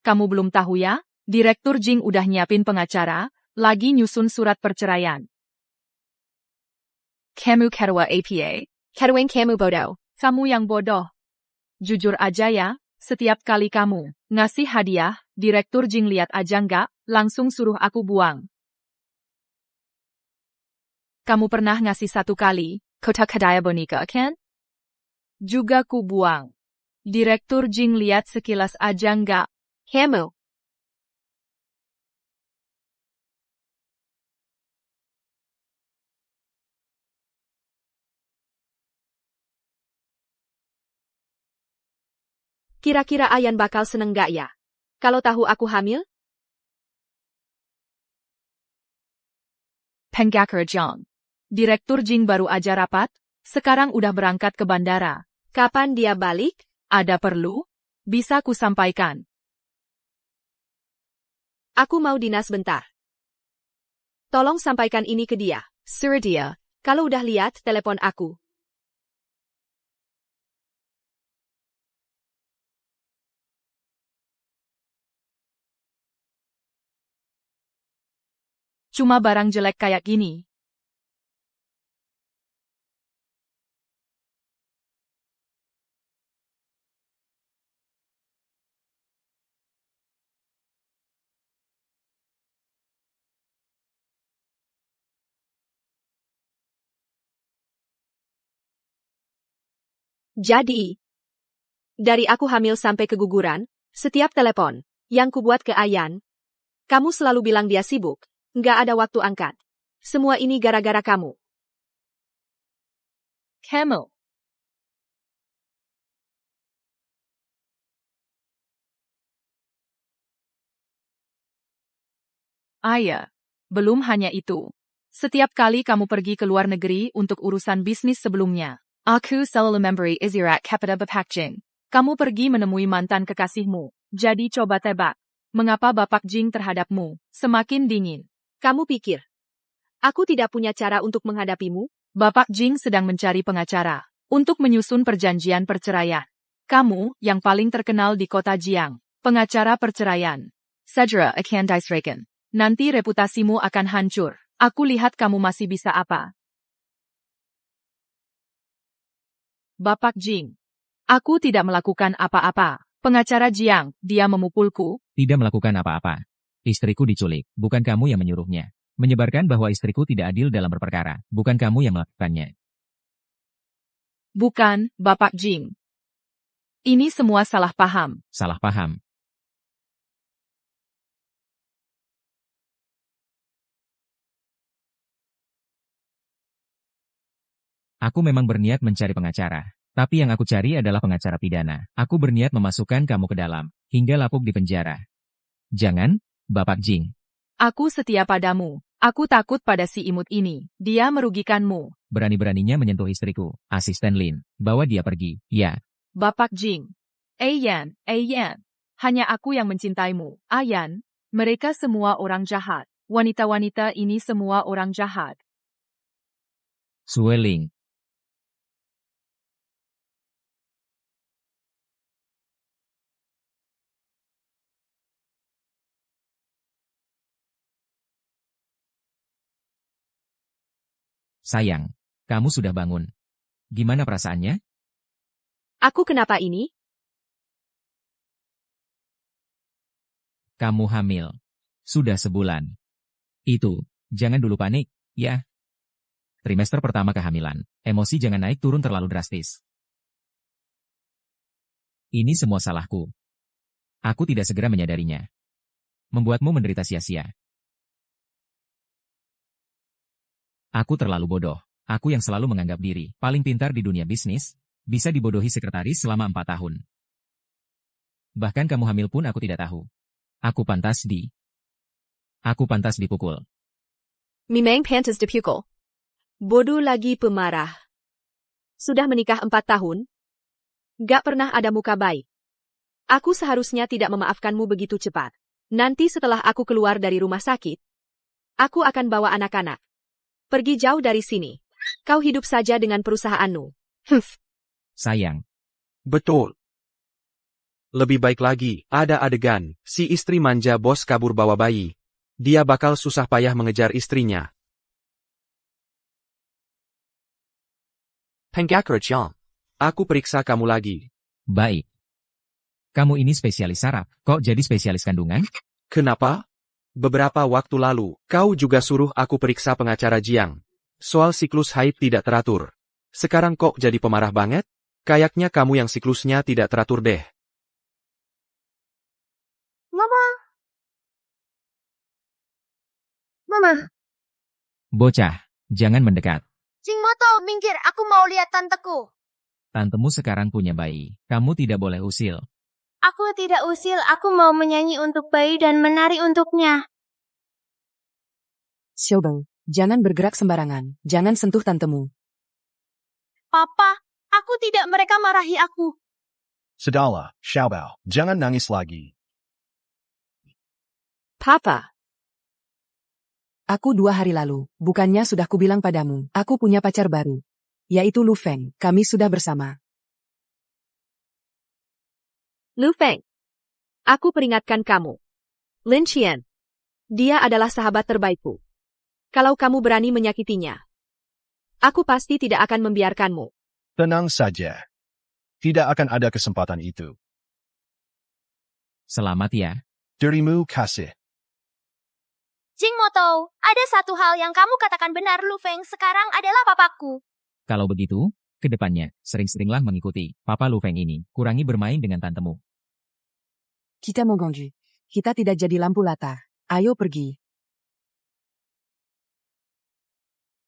Kamu belum tahu ya? Direktur Jing udah nyiapin pengacara, lagi nyusun surat perceraian. Kamu kedua APA.
Kedua kamu bodoh.
Kamu yang bodoh. Jujur aja ya, setiap kali kamu ngasih hadiah, Direktur Jing lihat aja nggak, langsung suruh aku buang. Kamu pernah ngasih 1 kali, kotak hadiah boneka kan? Juga ku buang. Direktur Jing lihat sekilas aja nggak.
Kamu. Kira-kira Ayan bakal seneng gak ya? Kalau tahu aku hamil?
Penggakar Jiang. Direktur Jing baru aja rapat, sekarang udah berangkat ke bandara.
Kapan dia balik?
Ada perlu? Bisa ku sampaikan.
Aku mau dinas bentar. Tolong sampaikan ini ke dia. Suruh dia, kalau udah lihat telepon aku.
Cuma barang jelek kayak gini.
Jadi, dari aku hamil sampai keguguran, setiap telepon yang kubuat ke Ayan, kamu selalu bilang dia sibuk, nggak ada waktu angkat. Semua ini gara-gara kamu.
Kamu. Ayah, belum hanya itu. Setiap kali kamu pergi ke luar negeri untuk urusan bisnis sebelumnya, aku selalu memberi isyarat kepada Bapak Jing. Kamu pergi menemui mantan kekasihmu. Jadi coba tebak, mengapa Bapak Jing terhadapmu semakin dingin?
Kamu pikir, aku tidak punya cara untuk menghadapimu?
Bapak Jing sedang mencari pengacara untuk menyusun perjanjian perceraian. Kamu yang paling terkenal di kota Jiang, pengacara perceraian. Sajra akan disreken. Nanti reputasimu akan hancur. Aku lihat kamu masih bisa apa. Bapak Jing. Aku tidak melakukan apa-apa. Pengacara Jiang, dia memukulku.
Tidak melakukan apa-apa. Istriku diculik, bukan kamu yang menyuruhnya. Menyebarkan bahwa istriku tidak adil dalam berperkara, bukan kamu yang melakukannya.
Bukan, Bapak Jing. Ini semua salah paham.
Salah paham. Aku memang berniat mencari pengacara. Tapi yang aku cari adalah pengacara pidana. Aku berniat memasukkan kamu ke dalam, hingga lapuk di penjara. Jangan, Bapak Jing.
Aku setia padamu. Aku takut pada si imut ini. Dia merugikanmu.
Berani-beraninya menyentuh istriku, asisten Lin. Bawa dia pergi, ya.
Bapak Jing. Ayan. Hanya aku yang mencintaimu. Ayan, mereka semua orang jahat. Wanita-wanita ini semua orang jahat.
Sueling. Sayang, kamu sudah bangun. Gimana perasaannya?
Aku kenapa ini?
Kamu hamil. Sudah sebulan. Itu, jangan dulu panik, ya. Trimester pertama kehamilan. Emosi jangan naik turun terlalu drastis. Ini semua salahku. Aku tidak segera menyadarinya. Membuatmu menderita sia-sia. Aku terlalu bodoh. Aku yang selalu menganggap diri paling pintar di dunia bisnis, bisa dibodohi sekretaris selama 4 tahun. Bahkan kamu hamil pun aku tidak tahu. Aku pantas dipukul.
Memang pantas dipukul. Bodoh lagi pemarah. Sudah menikah 4 tahun? Gak pernah ada muka baik. Aku seharusnya tidak memaafkanmu begitu cepat. Nanti setelah aku keluar dari rumah sakit, aku akan bawa anak-anak. Pergi jauh dari sini. Kau hidup saja dengan perusahaanmu.
Sayang.
Betul. Lebih baik lagi, ada adegan, si istri manja bos kabur bawa bayi. Dia bakal susah payah mengejar istrinya. Pengacara, aku periksa kamu lagi.
Baik. Kamu ini spesialis saraf, kok jadi spesialis kandungan?
Kenapa? Beberapa waktu lalu, kau juga suruh aku periksa pengacara Jiang. Soal siklus haid tidak teratur. Sekarang kok jadi pemarah banget? Kayaknya kamu yang siklusnya tidak teratur deh.
Mama.
Bocah, jangan mendekat.
Jing Moto, minggir, aku mau lihat tanteku.
Tantemu sekarang punya bayi. Kamu tidak boleh usil.
Aku tidak usil, aku mau menyanyi untuk bayi dan menari untuknya.
Xiaobeng, jangan bergerak sembarangan. Jangan sentuh tantemu.
Papa, aku tidak, mereka marahi aku.
Sudahlah, Xiaobao, jangan nangis lagi.
Papa.
Aku 2 hari lalu, bukannya sudah kubilang padamu, aku punya pacar baru. Yaitu Lu Feng, kami sudah bersama.
Lu Feng. Aku peringatkan kamu. Lin Qian. Dia adalah sahabat terbaikku. Kalau kamu berani menyakitinya, aku pasti tidak akan membiarkanmu.
Tenang saja. Tidak akan ada kesempatan itu.
Selamat ya.
Dirimu kasih.
Jing Moto, ada satu hal yang kamu katakan benar, Lu Feng sekarang adalah papaku.
Kalau begitu, ke depannya, sering-seringlah mengikuti Papa Lu Feng ini. Kurangi bermain dengan tantemu.
Kita mau gongju. Kita tidak jadi lampu latar. Ayo pergi.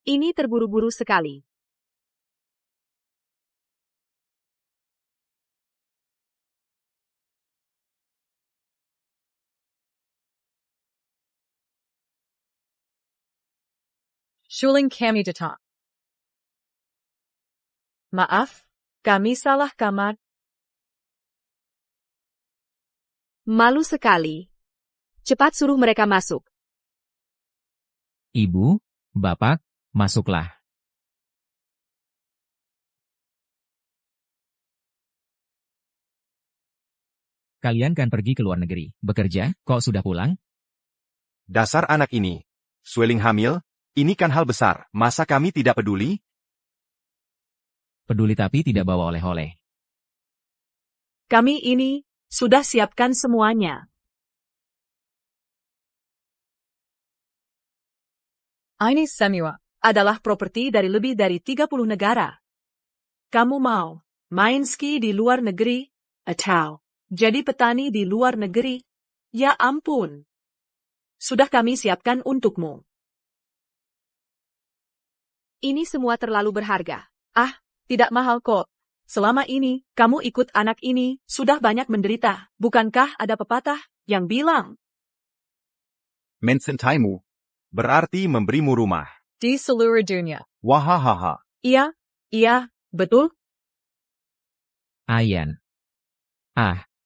Ini terburu-buru sekali.
Shuling kami datang. Maaf, kami salah kamar.
Malu sekali. Cepat suruh mereka masuk.
Ibu, Bapak, masuklah. Kalian kan pergi ke luar negeri. Bekerja, kok sudah pulang?
Dasar anak ini. Sueling hamil? Ini kan hal besar. Masa kami tidak peduli?
Peduli tapi tidak bawa oleh-oleh.
Kami ini sudah siapkan semuanya. Ini semua adalah properti dari lebih dari 30 negara. Kamu mau main ski di luar negeri atau jadi petani di luar negeri? Ya ampun. Sudah kami siapkan untukmu.
Ini semua terlalu berharga.
Tidak mahal kok. Selama ini, kamu ikut anak ini, sudah banyak menderita. Bukankah ada pepatah yang bilang,
Mencintaimu. Berarti memberimu rumah.
di seluruh dunia?
Wahahaha.
Iya, betul.
Ayan.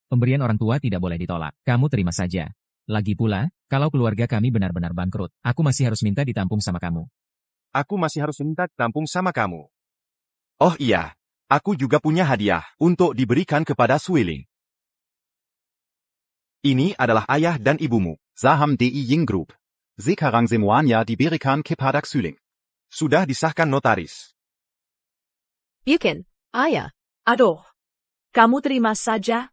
Pemberian orang tua tidak boleh ditolak. Kamu terima saja. Lagi pula, kalau keluarga kami benar-benar bangkrut, aku masih harus minta ditampung sama kamu.
Aku masih harus minta tampung sama kamu. Oh iya, aku juga punya hadiah untuk diberikan kepada Sueling. Ini adalah ayah dan ibumu.
Saham DI Ying Group. Sekarang semuanya diberikan kepada Sueling.
Sudah disahkan notaris.
Bikin, ayah. Aduh, kamu terima saja.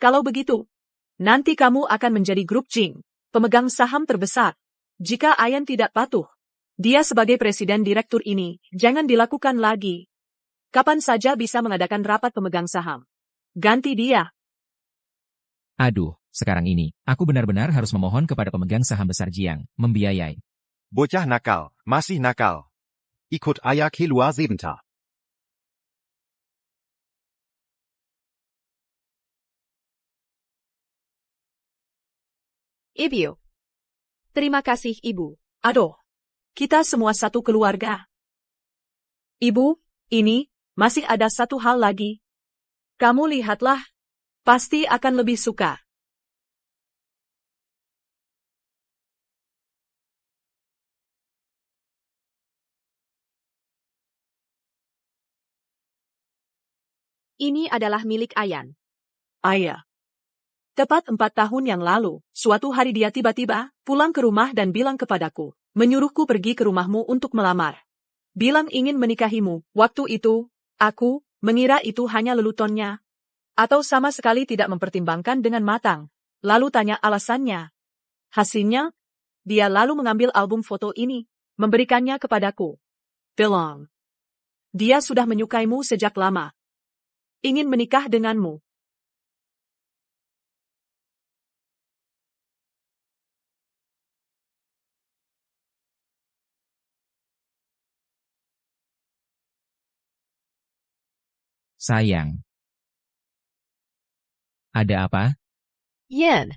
Kalau begitu, nanti kamu akan menjadi grup Jing, pemegang saham terbesar. Jika Ayan tidak patuh, dia sebagai presiden direktur ini, jangan dilakukan lagi. Kapan saja bisa mengadakan rapat pemegang saham. Ganti dia.
Aduh, sekarang ini, aku benar-benar harus memohon kepada pemegang saham besar Jiang, membiayai.
Bocah nakal, masih nakal.
Ikut ayah keluar sebentar.
Ibu. Terima kasih, Ibu.
Aduh, kita semua satu keluarga. Ibu, ini, masih ada satu hal lagi. Kamu lihatlah, pasti akan lebih suka.
Ini adalah milik Ayan.
Ayah. Tepat 4 tahun yang lalu, suatu hari dia tiba-tiba pulang ke rumah dan bilang kepadaku, menyuruhku pergi ke rumahmu untuk melamar. Bilang ingin menikahimu. Waktu itu, aku mengira itu hanya lelutonnya. Atau sama sekali tidak mempertimbangkan dengan matang. Lalu tanya alasannya. Hasilnya, dia lalu mengambil album foto ini, memberikannya kepadaku. Bilang, dia sudah menyukaimu sejak lama. Ingin menikah denganmu.
Sayang. Ada apa?
Yen.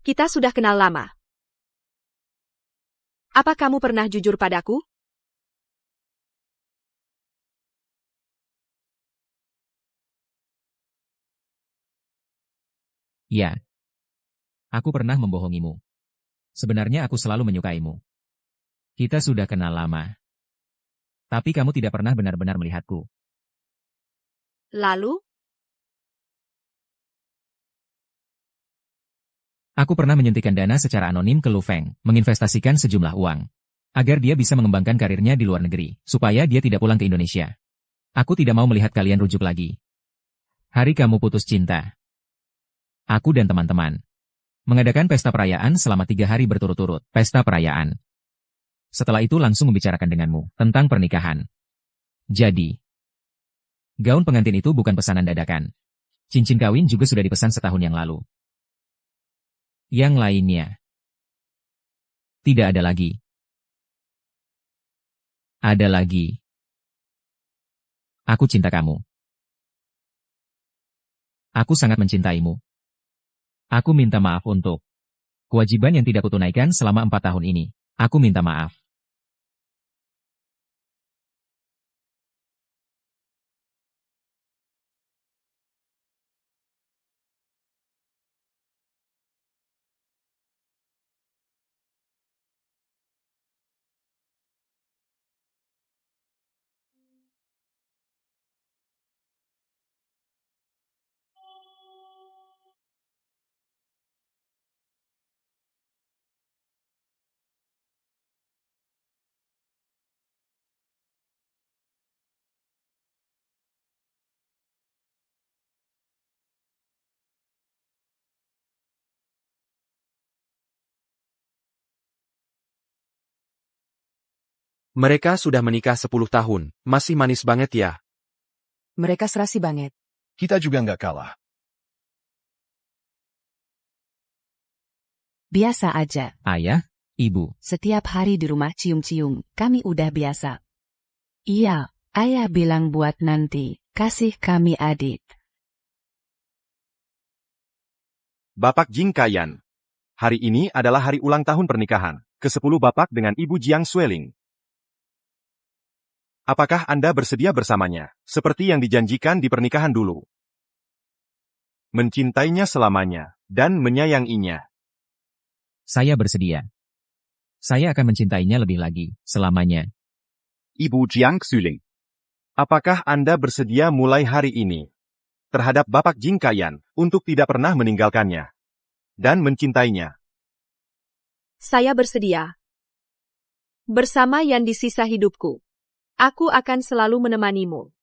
Kita sudah kenal lama. Apa kamu pernah jujur padaku?
Ya. Aku pernah membohongimu. Sebenarnya aku selalu menyukaimu. Kita sudah kenal lama. Tapi kamu tidak pernah benar-benar melihatku.
Lalu?
Aku pernah menyuntikkan dana secara anonim ke Lu Feng, menginvestasikan sejumlah uang. Agar dia bisa mengembangkan karirnya di luar negeri, supaya dia tidak pulang ke Indonesia. Aku tidak mau melihat kalian rujuk lagi. Hari kamu putus cinta. Aku dan teman-teman mengadakan pesta perayaan selama 3 hari berturut-turut. Pesta perayaan. Setelah itu langsung membicarakan denganmu tentang pernikahan. Jadi, gaun pengantin itu bukan pesanan dadakan. Cincin kawin juga sudah dipesan setahun yang lalu. Yang lainnya. Tidak ada lagi. Ada lagi. Aku cinta kamu. Aku sangat mencintaimu. Aku minta maaf untuk kewajiban yang tidak kutunaikan selama 4 tahun ini. Aku minta maaf.
Mereka sudah menikah 10 tahun, masih manis banget ya.
Mereka serasi banget.
Kita juga nggak kalah.
Biasa aja.
Ayah, ibu.
Setiap hari di rumah cium-cium, kami udah biasa. Iya, ayah bilang buat nanti, kasih kami adik.
Bapak Jing Kaiyan. Hari ini adalah hari ulang tahun pernikahan, ke-10 Bapak dengan Ibu Jiang Sueling. Apakah Anda bersedia bersamanya, seperti yang dijanjikan di pernikahan dulu? Mencintainya selamanya, dan menyayanginya.
Saya bersedia. Saya akan mencintainya lebih lagi, selamanya.
Ibu Jiang Sueling.
Apakah Anda bersedia mulai hari ini terhadap Bapak Jing Kaiyan untuk tidak pernah meninggalkannya dan mencintainya?
Saya bersedia. Bersama Yan di sisa hidupku, aku akan selalu menemanimu.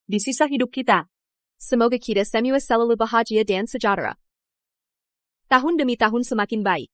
Di sisa hidup kita.
Semoga kita semua selalu bahagia dan sejahtera. Tahun demi tahun semakin baik.